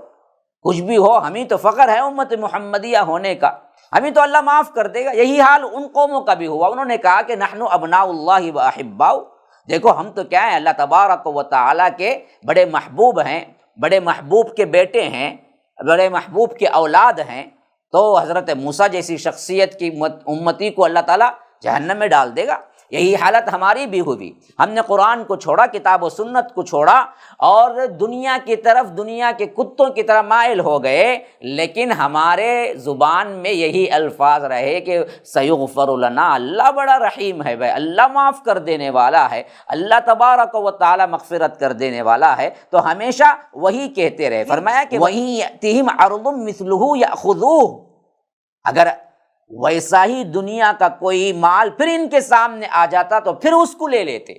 کچھ بھی ہو، ہمیں تو فخر ہے امت محمدیہ ہونے کا، ہمیں تو اللہ معاف کر دے گا۔ یہی حال ان قوموں کا بھی ہوا، انہوں نے کہا کہ نحن ابناء اللہ و احباؤ، دیکھو ہم تو کیا ہیں، اللہ تبارک و تعالیٰ کے بڑے محبوب ہیں، بڑے محبوب کے بیٹے ہیں، بڑے محبوب کے اولاد ہیں، تو حضرت موسیٰ جیسی شخصیت کی امتی کو اللہ تعالیٰ جہنم میں ڈال دے گا۔ یہی حالت ہماری بھی ہوئی، ہم نے قرآن کو چھوڑا، کتاب و سنت کو چھوڑا اور دنیا کی طرف، دنیا کے کتوں کی طرح مائل ہو گئے، لیکن ہمارے زبان میں یہی الفاظ رہے کہ سیغفر لنا، اللہ بڑا رحیم ہے بھائی، اللہ معاف کر دینے والا ہے، اللہ تبارک و تعالی مغفرت کر دینے والا ہے، تو ہمیشہ وہی کہتے رہے۔ فرمایا کہ وَإِن يَأْتِهِمْ عَرْضٌ مِثْلُهُ يَأْخُذُوهُ، اگر ویسا ہی دنیا کا کوئی مال پھر ان کے سامنے آ جاتا تو پھر اس کو لے لیتے۔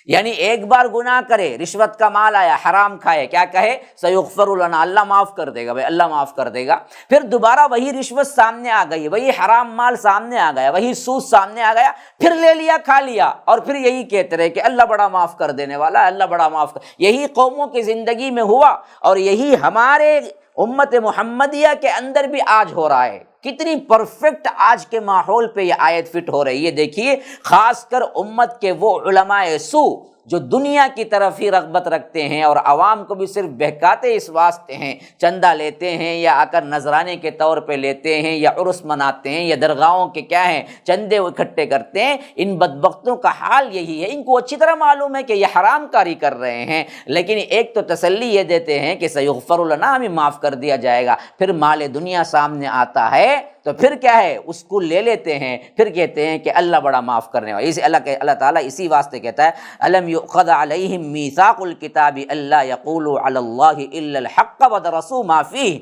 یعنی ایک بار گناہ کرے، رشوت کا مال آیا، حرام کھائے، کیا کہے؟ سیغفر لنا، اللہ معاف کر دے گا بھائی، اللہ معاف کر دے گا۔ پھر دوبارہ وہی رشوت سامنے آ گئی، وہی حرام مال سامنے آ گیا، وہی سود سامنے آ گیا، پھر لے لیا، کھا لیا، اور پھر یہی کہتے رہے کہ اللہ بڑا معاف کر دینے والا ہے، اللہ بڑا معاف کر۔ یہی قوموں کی زندگی میں ہوا اور یہی ہمارے امت محمدیہ کے اندر بھی آج ہو رہا ہے۔ کتنی پرفیکٹ آج کے ماحول پہ یہ آیت فٹ ہو رہی ہے، دیکھیے خاص کر امت کے وہ علماء سو جو دنیا کی طرف ہی رغبت رکھتے ہیں اور عوام کو بھی صرف بہکاتے اس واسطے ہیں، چندہ لیتے ہیں یا آ کر نذرانے کے طور پہ لیتے ہیں یا عرس مناتے ہیں یا درگاہوں کے کیا ہیں چندے اکٹھے کرتے ہیں، ان بدبختوں کا حال یہی ہے۔ ان کو اچھی طرح معلوم ہے کہ یہ حرام کاری کر رہے ہیں، لیکن ایک تو تسلی یہ دیتے ہیں کہ سیغفر لنا، ہمیں معاف کر دیا جائے گا، پھر مال دنیا سامنے آتا ہے تو پھر کیا ہے اس کو لے لیتے ہیں، پھر کہتے ہیں کہ اللہ بڑا معاف کرنے والا۔ اس اللہ تعالیٰ اسی واسطے کہتا ہے الم یؤخذ علیہم میثاق الکتاب الا یقولوا علی اللہ الا الحق ودرسوا ما فیہ،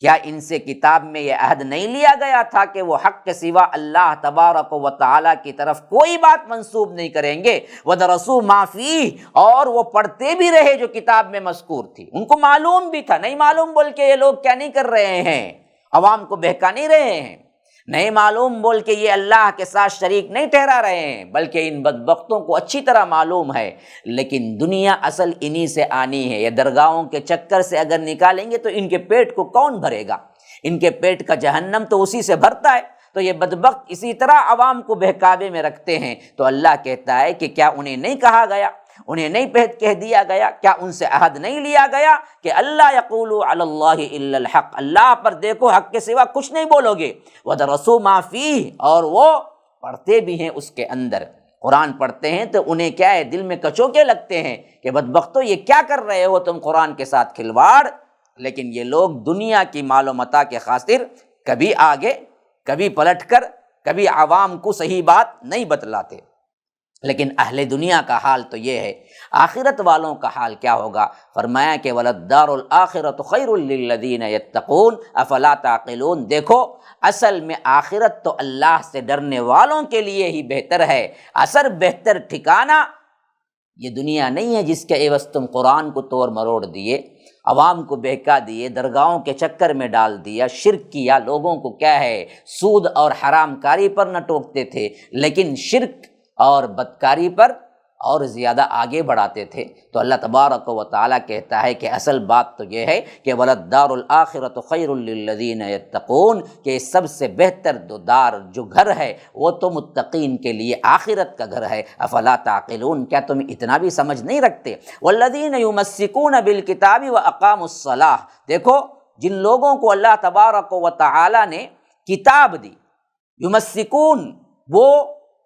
کیا ان سے کتاب میں یہ عہد نہیں لیا گیا تھا کہ وہ حق کے سوا اللہ تبارک و تعالیٰ کی طرف کوئی بات منسوب نہیں کریں گے، ودرسوا ما فیہ، اور وہ پڑھتے بھی رہے جو کتاب میں مذکور تھی، ان کو معلوم بھی تھا۔ نہیں معلوم بول کے یہ لوگ کیا نہیں کر رہے ہیں، عوام کو بہکا نہیں رہے ہیں، نہیں معلوم بول کے یہ اللہ کے ساتھ شریک نہیں ٹھہرا رہے ہیں، بلکہ ان بدبختوں کو اچھی طرح معلوم ہے۔ لیکن دنیا اصل انہی سے آنی ہے، یہ درگاہوں کے چکر سے اگر نکالیں گے تو ان کے پیٹ کو کون بھرے گا؟ ان کے پیٹ کا جہنم تو اسی سے بھرتا ہے۔ تو یہ بدبخت اسی طرح عوام کو بہکاوے میں رکھتے ہیں۔ تو اللہ کہتا ہے کہ کیا انہیں نہیں کہا گیا، انہیں نہیں کہہ دیا گیا، کیا ان سے عہد نہیں لیا گیا کہ اللہ یقولوا علی اللہ الا الحق، اللہ پر دیکھو حق کے سوا کچھ نہیں بولو گے، ودرسوا ما فیہ، اور وہ پڑھتے بھی ہیں اس کے اندر۔ قرآن پڑھتے ہیں تو انہیں کیا ہے دل میں کچوکے لگتے ہیں کہ بدبختو یہ کیا کر رہے ہو تم قرآن کے ساتھ کھلواڑ، لیکن یہ لوگ دنیا کی مال و متاع کے خاطر کبھی آگے کبھی پلٹ کر کبھی عوام کو صحیح بات نہیں بتلاتے۔ لیکن اہل دنیا کا حال تو یہ ہے، آخرت والوں کا حال کیا ہوگا؟ فرمایا کہ وَلَلدَّارُ الْآخِرَةُ خَيْرٌ لِّلَّذِينَ يَتَّقُونَ أَفَلَا تَعْقِلُونَ، دیکھو اصل میں آخرت تو اللہ سے ڈرنے والوں کے لیے ہی بہتر ہے، اثر بہتر ٹھکانہ یہ دنیا نہیں ہے جس کے عوض تم قرآن کو توڑ مروڑ دیے، عوام کو بہکا دیے، درگاہوں کے چکر میں ڈال دیا، شرک کیا، لوگوں کو کیا ہے سود اور حرام کاری پر نہ ٹوکتے تھے لیکن شرک اور بدکاری پر اور زیادہ آگے بڑھاتے تھے۔ تو اللہ تبارک و تعالیٰ کہتا ہے کہ اصل بات تو یہ ہے کہ وَلَلدَّارُ الْآخِرَةُ خَيْرٌ لِّلَّذِينَ يَتَّقُونَ، کہ سب سے بہتر جو گھر ہے وہ تو متقین کے لیے آخرت کا گھر ہے۔ افلا تعقلون، کیا تم اتنا بھی سمجھ نہیں رکھتے؟ وَالَّذِينَ يُمَسِّكُونَ بِالْكِتَابِ وَأَقَامُوا الصَّلَاةَ، دیکھو جن لوگوں کو اللہ تبارک و تعالیٰ نے کتاب دی، یمسکون، وہ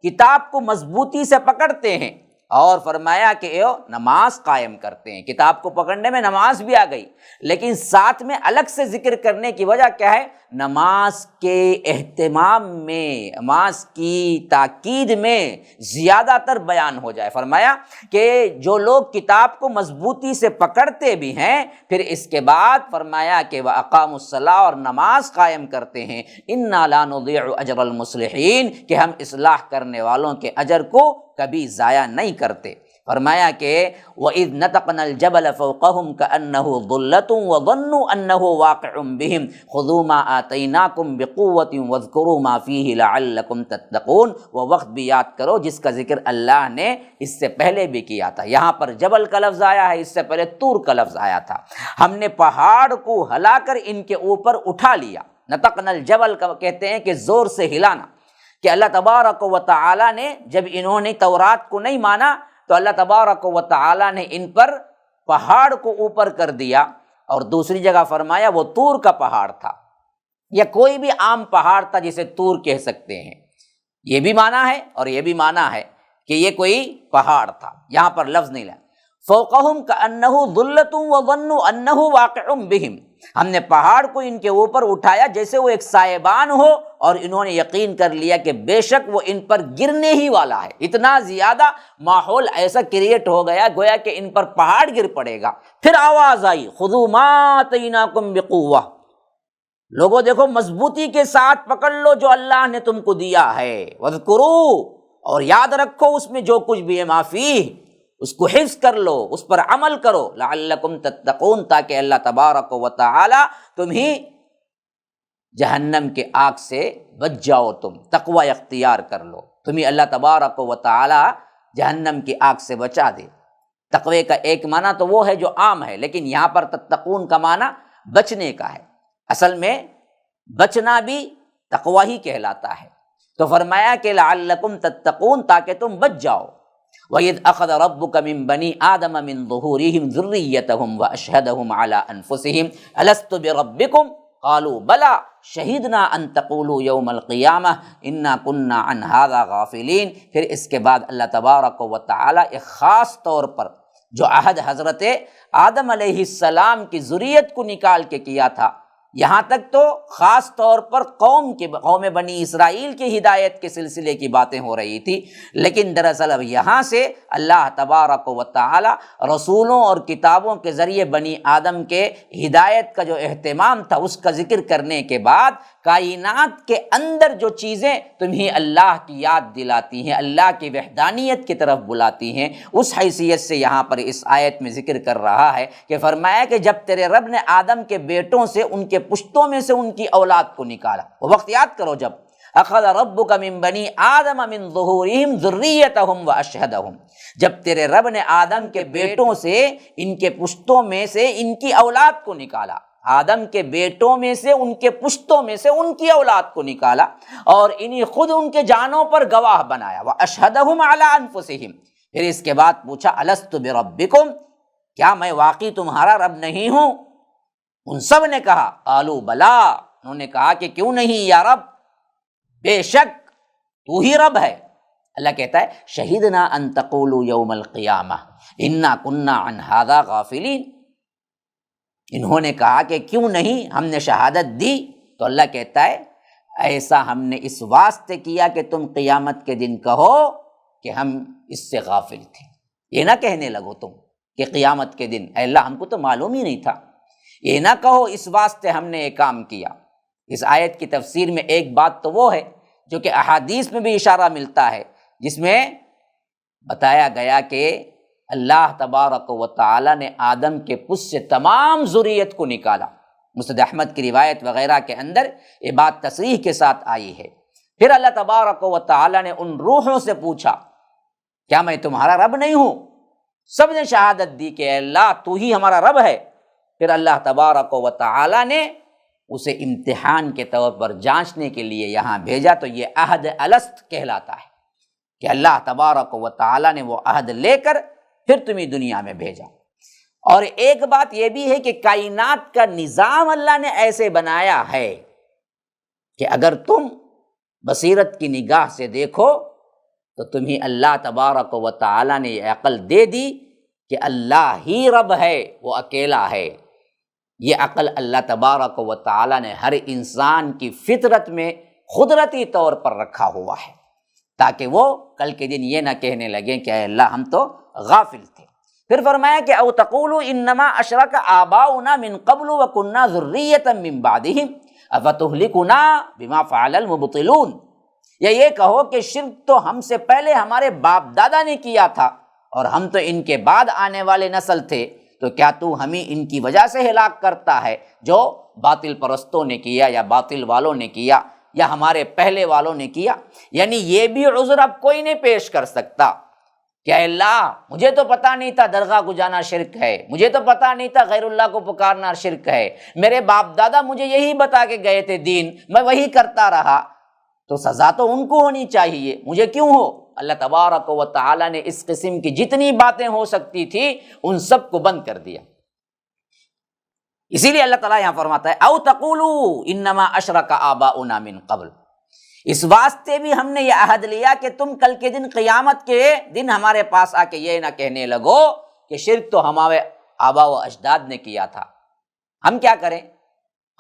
کتاب کو مضبوطی سے پکڑتے ہیں، اور فرمایا کہ نماز قائم کرتے ہیں۔ کتاب کو پکڑنے میں نماز بھی آ گئی، لیکن ساتھ میں الگ سے ذکر کرنے کی وجہ کیا ہے؟ نماز کے اہتمام میں، نماز کی تاکید میں زیادہ تر بیان ہو جائے۔ فرمایا کہ جو لوگ کتاب کو مضبوطی سے پکڑتے بھی ہیں، پھر اس کے بعد فرمایا کہ وَأَقَامُوا الصَّلَاةَ، اور نماز قائم کرتے ہیں، إِنَّا لَا نُضِيعُ أَجْرَ الْمُصْلِحِينَ، کہ ہم اصلاح کرنے والوں کے اجر کو کبھی ضائع نہیں کرتے۔ فرمایا کہ وَإِذْ نَتَقْنَا الْجَبَلَ فَوْقَهُمْ كَأَنَّهُ ظُلَّةٌ وَظَنُّوا أَنَّهُ وَاقِعٌ بِهِمْ خُذُوا مَا آتَيْنَاكُمْ بِقُوَّةٍ وَاذْكُرُوا مَا فِيهِ لَعَلَّكُمْ تَتَّقُونَ، وہ وقت بھی یاد کرو جس کا ذکر اللہ نے اس سے پہلے بھی کیا تھا۔ یہاں پر جبل کا لفظ آیا ہے، اس سے پہلے طور کا لفظ آیا تھا۔ ہم نے پہاڑ کو ہلا کر ان کے اوپر اٹھا لیا۔ نتقنا الجبل کا کہتے ہیں کہ زور سے ہلانا، کہ اللہ تبارک و تعالیٰ نے جب انہوں نے تورات کو نہیں مانا تو اللہ تبارک و تعالیٰ نے ان پر پہاڑ کو اوپر کر دیا۔ اور دوسری جگہ فرمایا وہ طور کا پہاڑ تھا، یا کوئی بھی عام پہاڑ تھا جسے طور کہہ سکتے ہیں، یہ بھی مانا ہے اور یہ بھی مانا ہے کہ یہ کوئی پہاڑ تھا، یہاں پر لفظ نہیں لیا۔ فوقہم کأنہ ظلۃ وظنوا انہ واقع بہم، ہم نے پہاڑ کو ان کے اوپر اٹھایا جیسے وہ ایک سائبان ہو، اور انہوں نے یقین کر لیا کہ بے شک وہ ان پر گرنے ہی والا ہے۔ اتنا زیادہ ماحول ایسا کریٹ ہو گیا گویا کہ ان پر پہاڑ گر پڑے گا۔ پھر آواز آئی خذوا ما آتیناکم بقوہ، لوگوں دیکھو مضبوطی کے ساتھ پکڑ لو جو اللہ نے تم کو دیا ہے، واذکروا، اور یاد رکھو اس میں جو کچھ بھی ہے ما فیہ، اس کو حفظ کر لو، اس پر عمل کرو، لعلکم تتقون، تاکہ اللہ تبارک و تعالی تمہیں جہنم کے آگ سے بچ جاؤ، تم تقوی اختیار کر لو، تمہیں اللہ تبارک و تعالی جہنم کی آگ سے بچا دے۔ تقوی کا ایک معنی تو وہ ہے جو عام ہے، لیکن یہاں پر تتقون کا معنی بچنے کا ہے، اصل میں بچنا بھی تقوی ہی کہلاتا ہے۔ تو فرمایا کہ لعلکم تتقون، تاکہ تم بچ جاؤ۔ وَإِذْ أَخَذَ رَبُّكَ مِنْ بَنِي آدَمَ مِنْ ظُهُورِهِمْ ذُرِّيَّتَهُمْ وَأَشْهَدَهُمْ عَلَىٰ أَنفُسِهِمْ أَلَسْتُ بِرَبِّكُمْ قَالُوا بَلَىٰ شَهِدْنَا أَن تَقُولُوا يَوْمَ الْقِيَامَةِ إِنَّا كُنَّا عَنْ هَٰذَا غَافِلِينَ۔ پھر اس کے بعد اللہ تبارک و تعالیٰ ایک خاص طور پر جو عہد حضرت آدم علیہ السلام کی ذریت کو نکال کے کیا تھا، یہاں تک تو خاص طور پر قوم بنی اسرائیل کی ہدایت کے سلسلے کی باتیں ہو رہی تھی، لیکن دراصل اب یہاں سے اللہ تبارک و تعالی رسولوں اور کتابوں کے ذریعے بنی آدم کے ہدایت کا جو اہتمام تھا اس کا ذکر کرنے کے بعد کائنات کے اندر جو چیزیں تمہیں اللہ کی یاد دلاتی ہیں، اللہ کی وحدانیت کی طرف بلاتی ہیں، اس حیثیت سے یہاں پر اس آیت میں ذکر کر رہا ہے کہ فرمایا کہ جب تیرے رب نے آدم کے بیٹوں سے ان کے پشتوں میں سے ان کی اولاد کو نکالا، وہ وقت یاد کرو جب اخذ ربک من بنی آدم من ظہورہم ذریتہم واشہدہم، جب تیرے رب نے آدم کے بیٹوں سے ان کے پشتوں میں سے ان کی اولاد کو نکالا، آدم کے بیٹوں میں سے ان کے پشتوں میں سے ان کی اولاد کو نکالا اور انہیں خود ان کے جانوں پر گواہ بنایا، واشہدہم علی انفسہم، پھر اس کے بعد پوچھا الست بربکم، کیا میں واقعی تمہارا رب نہیں ہوں؟ ان سب نے کہا قالوا بلا، انہوں نے کہا کہ کیوں نہیں یا رب، بے شک تو ہی رب ہے۔ اللہ کہتا ہے شہدنا ان تقولوا یوم القیامہ انا کنا عن ھذا غافلین، انہوں نے کہا کہ کیوں نہیں، ہم نے شہادت دی، تو اللہ کہتا ہے ایسا ہم نے اس واسطے کیا کہ تم قیامت کے دن کہو کہ ہم اس سے غافل تھے، یہ نہ کہنے لگو تم کہ قیامت کے دن اے اللہ ہم کو تو معلوم ہی نہیں تھا، یہ نہ کہو اس واسطے ہم نے یہ کام کیا۔ اس آیت کی تفسیر میں ایک بات تو وہ ہے جو کہ احادیث میں بھی اشارہ ملتا ہے، جس میں بتایا گیا کہ اللہ تبارک و تعالی نے آدم کے پس سے تمام ذریت کو نکالا، مسند احمد کی روایت وغیرہ کے اندر یہ بات تصریح کے ساتھ آئی ہے۔ پھر اللہ تبارک و تعالی نے ان روحوں سے پوچھا کیا میں تمہارا رب نہیں ہوں؟ سب نے شہادت دی کہ اے اللہ تو ہی ہمارا رب ہے۔ پھر اللہ تبارک و تعالی نے اسے امتحان کے طور پر جانچنے کے لیے یہاں بھیجا، تو یہ عہد الست کہلاتا ہے کہ اللہ تبارک و تعالی نے وہ عہد لے کر پھر تمہیں دنیا میں بھیجا۔ اور ایک بات یہ بھی ہے کہ کائنات کا نظام اللہ نے ایسے بنایا ہے کہ اگر تم بصیرت کی نگاہ سے دیکھو تو تمہیں اللہ تبارک و تعالی نے یہ عقل دے دی کہ اللہ ہی رب ہے، وہ اکیلا ہے۔ یہ عقل اللہ تبارک و تعالی نے ہر انسان کی فطرت میں قدرتی طور پر رکھا ہوا ہے، تاکہ وہ کل کے دن یہ نہ کہنے لگیں کہ اے اللہ ہم تو غافل تھے۔ پھر فرمایا کہ او تقولوا انما اشرک آباؤنا من قبل وکنا ذریۃ من بعدہم افتہلکنا بما فعل المبطلون، یا یہ کہو کہ شرک تو ہم سے پہلے ہمارے باپ دادا نے کیا تھا اور ہم تو ان کے بعد آنے والے نسل تھے، تو کیا تو ہمیں ان کی وجہ سے ہلاک کرتا ہے جو باطل پرستوں نے کیا یا باطل والوں نے کیا یا ہمارے پہلے والوں نے کیا؟ یعنی یہ بھی عذر اب کوئی نہیں پیش کر سکتا کہ اے اللہ مجھے تو پتہ نہیں تھا درگاہ کو جانا شرک ہے، مجھے تو پتہ نہیں تھا غیر اللہ کو پکارنا شرک ہے، میرے باپ دادا مجھے یہی بتا کے گئے تھے دین، میں وہی کرتا رہا، تو سزا تو ان کو ہونی چاہیے، مجھے کیوں ہو؟ اللہ تبارک و تعالی نے اس قسم کی جتنی باتیں ہو سکتی تھی ان سب کو بند کر دیا۔ اسی لیے اللہ تعالیٰ یہاں فرماتا ہے او تقولوا انما اشرک آباؤنا من قبل، اس واسطے بھی ہم نے یہ عہد لیا کہ تم کل کے دن قیامت کے دن ہمارے پاس آ کے یہ نہ کہنے لگو کہ شرک تو ہمارے آبا و اجداد نے کیا تھا، ہم کیا کریں،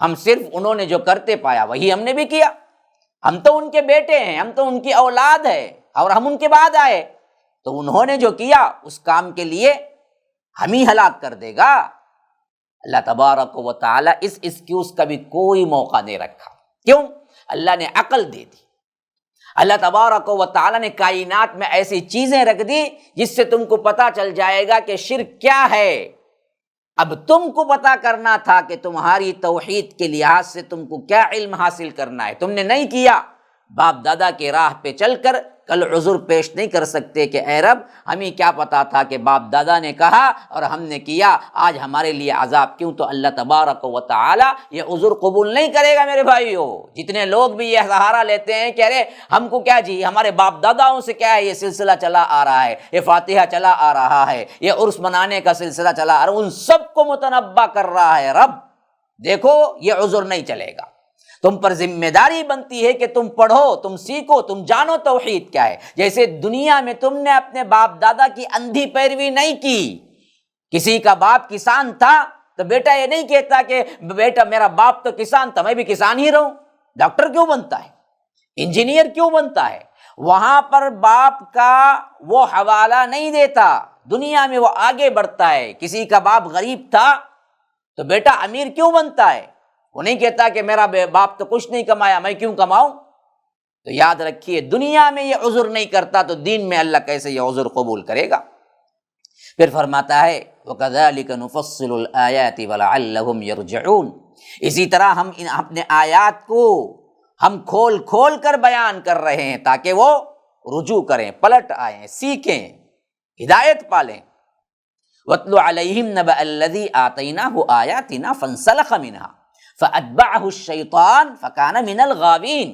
ہم صرف انہوں نے جو کرتے پایا وہی ہم نے بھی کیا، ہم تو ان کے بیٹے ہیں، ہم تو ان کی اولاد ہے اور ہم ان کے بعد آئے، تو انہوں نے جو کیا اس کام کے لیے ہم ہی ہلاک کر دے گا۔ اللہ تبارک و تعالی اس ایکسکیوز کا بھی کوئی موقع نہیں رکھا، کیوں؟ اللہ نے عقل دے دی، اللہ تبارک و تعالی نے کائنات میں ایسی چیزیں رکھ دی جس سے تم کو پتہ چل جائے گا کہ شرک کیا ہے۔ اب تم کو پتہ کرنا تھا کہ تمہاری توحید کے لحاظ سے تم کو کیا علم حاصل کرنا ہے، تم نے نہیں کیا، باپ دادا کے راہ پہ چل کر کل عذر پیش نہیں کر سکتے کہ اے رب ہمیں کیا پتا تھا کہ باپ دادا نے کہا اور ہم نے کیا، آج ہمارے لیے عذاب کیوں؟ تو اللہ تبارک و تعالی یہ عذر قبول نہیں کرے گا میرے بھائیو۔ جتنے لوگ بھی یہ سہارا لیتے ہیں کہ ارے ہم کو کیا جی، ہمارے باپ داداؤں سے کیا ہے، یہ سلسلہ چلا آ رہا ہے، یہ فاتحہ چلا آ رہا ہے، یہ عرس منانے کا سلسلہ چلا آ رہا ہے، ان سب کو متنبہ کر رہا ہے رب دیکھو یہ عذر نہیں چلے گا۔ تم پر ذمہ داری بنتی ہے کہ تم پڑھو، تم سیکھو، تم جانو توحید کیا ہے۔ جیسے دنیا میں تم نے اپنے باپ دادا کی اندھی پیروی نہیں کی، کسی کا باپ کسان تھا تو بیٹا یہ نہیں کہتا کہ بیٹا میرا باپ تو کسان تھا میں بھی کسان ہی رہوں، ڈاکٹر کیوں بنتا ہے، انجینئر کیوں بنتا ہے، وہاں پر باپ کا وہ حوالہ نہیں دیتا، دنیا میں وہ آگے بڑھتا ہے۔ کسی کا باپ غریب تھا تو بیٹا امیر کیوں بنتا ہے، وہ نہیں کہتا کہ میرا باپ تو کچھ نہیں کمایا میں کیوں کماؤں۔ تو یاد رکھیے دنیا میں یہ عذر نہیں کرتا تو دین میں اللہ کیسے یہ عذر قبول کرے گا۔ پھر فرماتا ہے وَكَذَلِكَ نُفَصِّلُ الْآيَاتِ وَلَعَلَّهُمْ يَرْجِعُونَ، اسی طرح ہم اپنے آیات کو ہم کھول کھول کر بیان کر رہے ہیں تاکہ وہ رجوع کریں، پلٹ آئیں، سیکھیں، ہدایت پالیں۔ وَاتْلُ عَلَيْهِمْ نَبَأَ الَّذِي آتَيْنَاهُ آيَاتِنَا فَانْسَلَخَ مِنْهَا فَأَتْبَعَهُ الشَّيْطَانُ فَكَانَ مِنَ الْغَاوِينَ،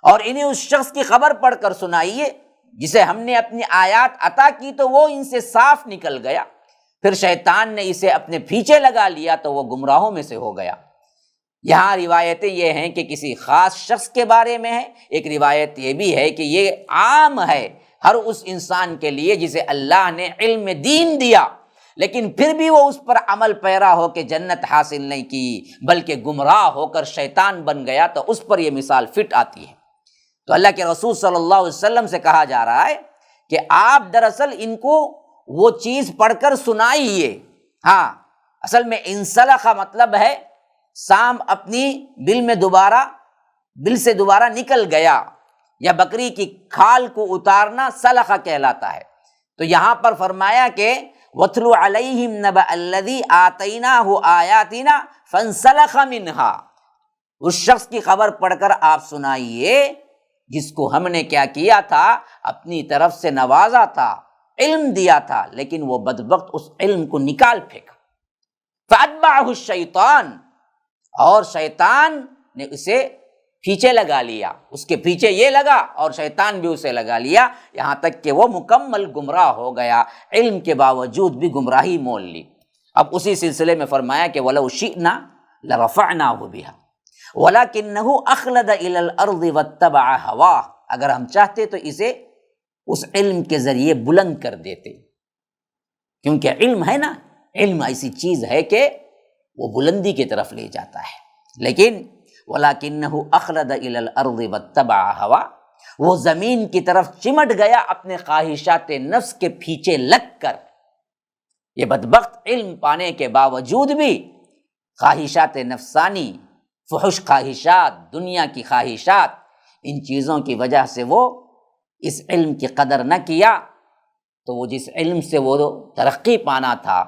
اور انہیں اس شخص کی خبر پڑھ کر سنائیے جسے ہم نے اپنی آیات عطا کی تو وہ ان سے صاف نکل گیا، پھر شیطان نے اسے اپنے پیچھے لگا لیا تو وہ گمراہوں میں سے ہو گیا۔ یہاں روایتیں یہ ہیں کہ کسی خاص شخص کے بارے میں ہے، ایک روایت یہ بھی ہے کہ یہ عام ہے ہر اس انسان کے لیے جسے اللہ نے علم دین دیا لیکن پھر بھی وہ اس پر عمل پیرا ہو کے جنت حاصل نہیں کی بلکہ گمراہ ہو کر شیطان بن گیا، تو اس پر یہ مثال فٹ آتی ہے۔ تو اللہ کے رسول صلی اللہ علیہ وسلم سے کہا جا رہا ہے کہ آپ دراصل ان کو وہ چیز پڑھ کر سنائیے۔ ہاں، اصل میں انسلخ مطلب ہے سام اپنی بل سے دوبارہ نکل گیا، یا بکری کی کھال کو اتارنا سلخ کہلاتا ہے۔ تو یہاں پر فرمایا کہ وَاتْلُ عَلَيْهِمْ نَبَأَ الَّذِي آتَيْنَاهُ آيَاتِنَا فَانْسَلَخَ مِنْهَا، اس شخص کی خبر پڑھ کر آپ سنائیے جس کو ہم نے کیا کیا تھا، اپنی طرف سے نوازا تھا، علم دیا تھا، لیکن وہ بدبخت اس علم کو نکال پھینکا۔ فَأَتْبَعَهُ الشَّيْطَانُ، اور شیطان نے اسے پیچھے لگا لیا، اس کے پیچھے یہ لگا اور شیطان بھی اسے لگا لیا، یہاں تک کہ وہ مکمل گمراہ ہو گیا، علم کے باوجود بھی گمراہی مول لی۔ اب اسی سلسلے میں فرمایا کہ وَلَوْ شِئْنَا لَرَفَعْنَاهُ بِهَا وَلَكِنَّهُ أَخْلَدَ إِلَى الْأَرْضِ وَاتَّبَعَ هَوَاهُ، اگر ہم چاہتے تو اسے اس علم کے ذریعے بلند کر دیتے، کیونکہ علم ہے نا، علم ایسی چیز ہے کہ وہ بلندی کی طرف لے جاتا ہے، لیکن وَلَكِنَّهُ أَخْلَدَ إِلَى الْأَرْضِ وَاتَّبَعَ هَوَاهُ، وہ زمین کی طرف چمٹ گیا اپنے خواہشات نفس کے پیچھے لگ کر۔ یہ بدبخت علم پانے کے باوجود بھی خواہشات نفسانی، فحش خواہشات، دنیا کی خواہشات، ان چیزوں کی وجہ سے وہ اس علم کی قدر نہ کیا، تو وہ جس علم سے وہ ترقی پانا تھا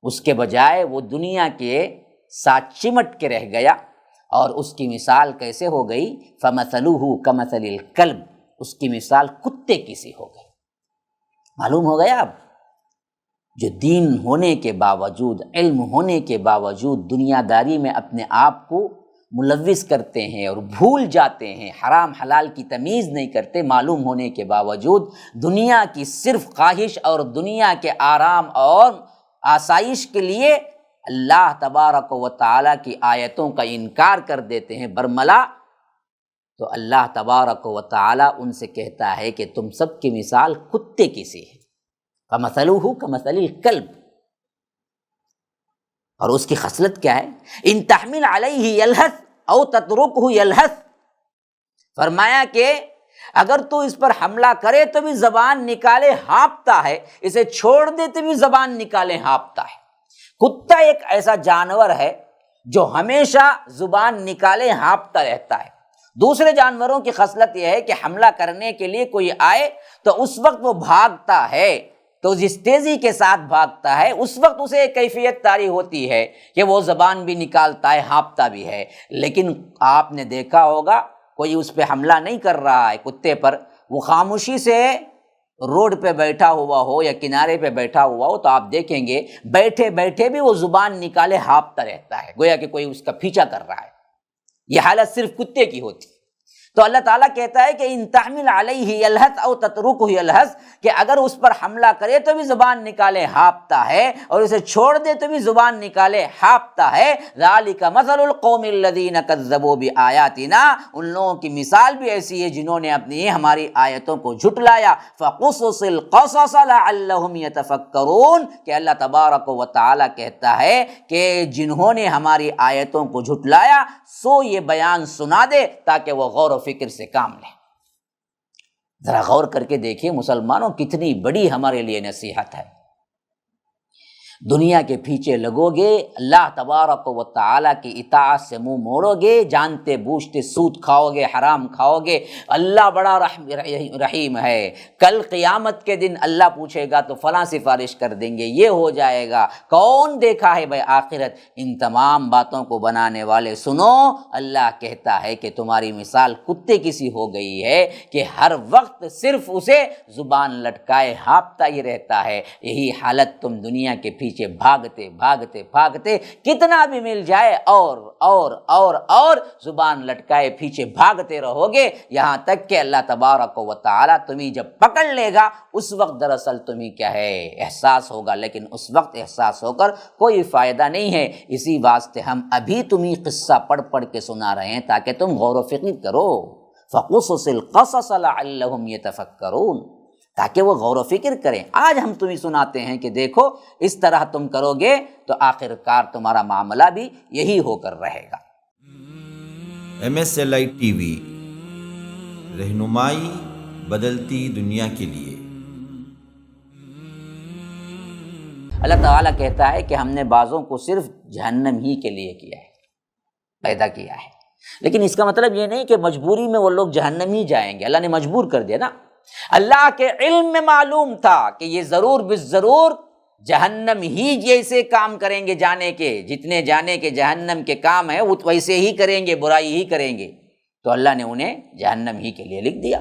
اس کے بجائے وہ دنیا کے ساتھ چمٹ کے رہ گیا، اور اس کی مثال کیسے ہو گئی؟ فَمَثَلُهُ كَمَثَلِ الْكَلْبِ، اس کی مثال کتے کی سی ہو گئی۔ معلوم ہو گیا اب جو دین ہونے کے باوجود، علم ہونے کے باوجود دنیا داری میں اپنے آپ کو ملوث کرتے ہیں اور بھول جاتے ہیں، حرام حلال کی تمیز نہیں کرتے، معلوم ہونے کے باوجود دنیا کی صرف خواہش اور دنیا کے آرام اور آسائش کے لیے اللہ تبارک و تعالیٰ کی آیتوں کا انکار کر دیتے ہیں برملا، تو اللہ تبارک و تعالیٰ ان سے کہتا ہے کہ تم سب کی مثال کتے کی سی ہے، فَمَثَلُهُ كَمَثَلِ الْكَلْبِ، اور اس کی خصلت کیا ہے؟ ان تحمل علیہ یلہث او تترکہ یلہث، فرمایا کہ اگر تو اس پر حملہ کرے تو بھی زبان نکالے ہانپتا ہے، اسے چھوڑ دے تو بھی زبان نکالے ہانپتا ہے۔ کتا ایک ایسا جانور ہے جو ہمیشہ زبان نکالے ہانپتا رہتا ہے۔ دوسرے جانوروں کی خصلت یہ ہے کہ حملہ کرنے کے لیے کوئی آئے تو اس وقت وہ بھاگتا ہے، تو جس تیزی کے ساتھ بھاگتا ہے اس وقت اسے ایک کیفیت طاری ہوتی ہے کہ وہ زبان بھی نکالتا ہے، ہانپتا بھی ہے، لیکن آپ نے دیکھا ہوگا کوئی اس پہ حملہ نہیں کر رہا ہے کتے پر، وہ خاموشی سے روڈ پہ بیٹھا ہوا ہو یا کنارے پہ بیٹھا ہوا ہو، تو آپ دیکھیں گے بیٹھے بیٹھے بھی وہ زبان نکالے ہانپتا رہتا ہے، گویا کہ کوئی اس کا پیچھا کر رہا ہے۔ یہ حالت صرف کتے کی ہوتی ہے۔ تو اللہ تعالیٰ کہتا ہے کہ ان تحمل علیہ یلہث او تترکہ یلہث، کہ اگر اس پر حملہ کرے تو بھی زبان نکالے ہانپتا ہے، اور اسے چھوڑ دے تو بھی زبان نکالے ہانپتا ہے۔ ذالک مثل القوم الذین کذبوا بآیاتنا، ان لوگوں کی مثال بھی ایسی ہے جنہوں نے اپنی ہماری آیتوں کو جھٹلایا۔ فقصص القصص لعلہم یتفکرون، کہ اللہ تبارک و تعالیٰ کہتا ہے کہ جنہوں نے ہماری آیتوں کو جھٹلایا سو یہ بیان سنا دے تاکہ وہ غور و فکر سے کام لیں۔ ذرا غور کر کے دیکھیے مسلمانوں، کتنی بڑی ہمارے لیے نصیحت ہے۔ دنیا کے پیچھے لگو گے، اللہ تبارک و تعالیٰ کی اطاعت سے منہ موڑو گے، جانتے بوجھتے سود کھاؤ گے، حرام کھاؤ گے، اللہ بڑا رحیم ہے، کل قیامت کے دن اللہ پوچھے گا تو فلاں سفارش کر دیں گے، یہ ہو جائے گا، کون دیکھا ہے بھائی آخرت۔ ان تمام باتوں کو بنانے والے سنو، اللہ کہتا ہے کہ تمہاری مثال کتے کی سی ہو گئی ہے کہ ہر وقت صرف اسے زبان لٹکائے ہانپتا ہی رہتا ہے۔ یہی حالت تم دنیا کے پیچھے بھاگتے بھاگتے بھاگتے کتنا بھی مل جائے اور زبان لٹکائے پیچھے بھاگتے رہو گے، یہاں تک کہ اللہ تبارک و تعالیٰ تمہیں جب پکڑ لے گا اس وقت دراصل تمہیں کیا ہے احساس ہوگا، لیکن اس وقت احساس ہو کر کوئی فائدہ نہیں ہے۔ اسی واسطے ہم ابھی تمہیں قصہ پڑھ پڑھ کے سنا رہے ہیں تاکہ تم غور و فکر کرو۔ فقصص القصص لعلہم یتفکرون، تاکہ وہ غور و فکر کریں۔ آج ہم تمہیں سناتے ہیں کہ دیکھو اس طرح تم کرو گے تو آخر کار تمہارا معاملہ بھی یہی ہو کر رہے گا۔ MSLI TV، رہنمائی بدلتی دنیا کے لیے۔ اللہ تعالیٰ کہتا ہے کہ ہم نے بعضوں کو صرف جہنم ہی کے لیے کیا ہے، پیدا کیا ہے، لیکن اس کا مطلب یہ نہیں کہ مجبوری میں وہ لوگ جہنم ہی جائیں گے، اللہ نے مجبور کر دیا نا۔ اللہ کے علم میں معلوم تھا کہ یہ ضرور بالضرور جہنم ہی جیسے کام کریں گے، جانے کے جتنے جانے کے جہنم کے کام ہیں وہ ویسے ہی کریں گے، برائی ہی کریں گے، تو اللہ نے انہیں جہنم ہی کے لیے لکھ دیا۔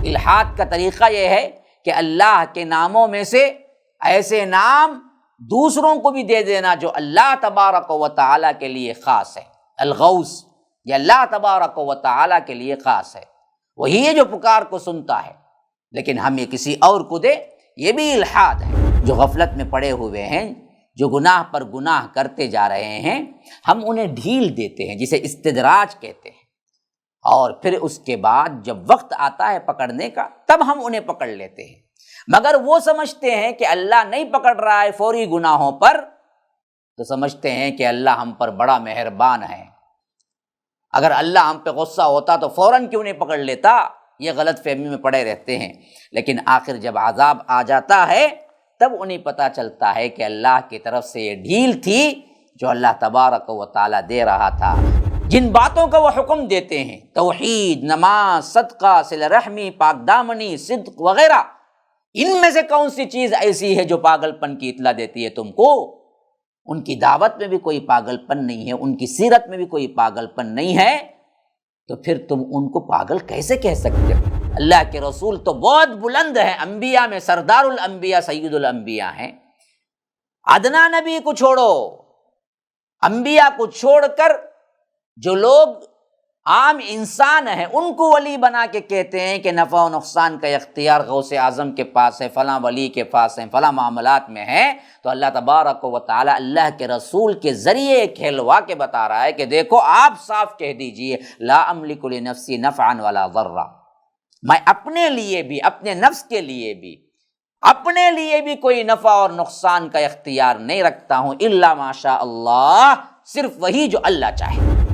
الحاد کا طریقہ یہ ہے کہ اللہ کے ناموں میں سے ایسے نام دوسروں کو بھی دے دینا جو اللہ تبارک و تعالیٰ کے لیے خاص ہے۔ الغوث یہ اللہ تبارک و تعالیٰ کے لیے خاص ہے، وہی ہے جو پکار کو سنتا ہے، لیکن ہم یہ کسی اور کو دے، یہ بھی الحاد ہے۔ جو غفلت میں پڑے ہوئے ہیں، جو گناہ پر گناہ کرتے جا رہے ہیں، ہم انہیں ڈھیل دیتے ہیں جسے استدراج کہتے ہیں، اور پھر اس کے بعد جب وقت آتا ہے پکڑنے کا تب ہم انہیں پکڑ لیتے ہیں، مگر وہ سمجھتے ہیں کہ اللہ نہیں پکڑ رہا ہے فوری گناہوں پر، تو سمجھتے ہیں کہ اللہ ہم پر بڑا مہربان ہے، اگر اللہ ہم پہ غصہ ہوتا تو فوراً کیوں نہیں پکڑ لیتا۔ یہ غلط فہمی میں پڑے رہتے ہیں، لیکن آخر جب عذاب آ جاتا ہے تب انہیں پتہ چلتا ہے کہ اللہ کی طرف سے یہ ڈھیل تھی جو اللہ تبارک و تعالیٰ دے رہا تھا۔ جن باتوں کا وہ حکم دیتے ہیں، توحید، نماز، صدقہ، صلہ رحمی، پاک دامنی، صدق وغیرہ، ان میں سے کون سی چیز ایسی ہے جو پاگل پن کی اطلاع دیتی ہے تم کو؟ ان کی دعوت میں بھی کوئی پاگل پن نہیں ہے، ان کی سیرت میں بھی کوئی پاگل پن نہیں ہے، تو پھر تم ان کو پاگل کیسے کہہ سکتے ہو؟ اللہ کے رسول تو بہت بلند ہیں، انبیاء میں سردار الانبیاء سید الانبیاء ہیں۔ ادنا نبی کو چھوڑو، انبیاء کو چھوڑ کر جو لوگ عام انسان ہیں ان کو ولی بنا کے کہتے ہیں کہ نفع و نقصان کا اختیار غوث اعظم کے پاس ہے، فلاں ولی کے پاس ہے، فلاں معاملات میں ہے، تو اللہ تبارک و تعالی اللہ کے رسول کے ذریعے کھلوا کے بتا رہا ہے کہ دیکھو آپ صاف کہہ دیجئے لا املک لنفسی نفعا ولا ضرا، میں اپنے لیے بھی، اپنے نفس کے لیے بھی، اپنے لیے بھی کوئی نفع اور نقصان کا اختیار نہیں رکھتا ہوں، الا ما شاء اللہ، صرف وہی جو اللہ چاہے۔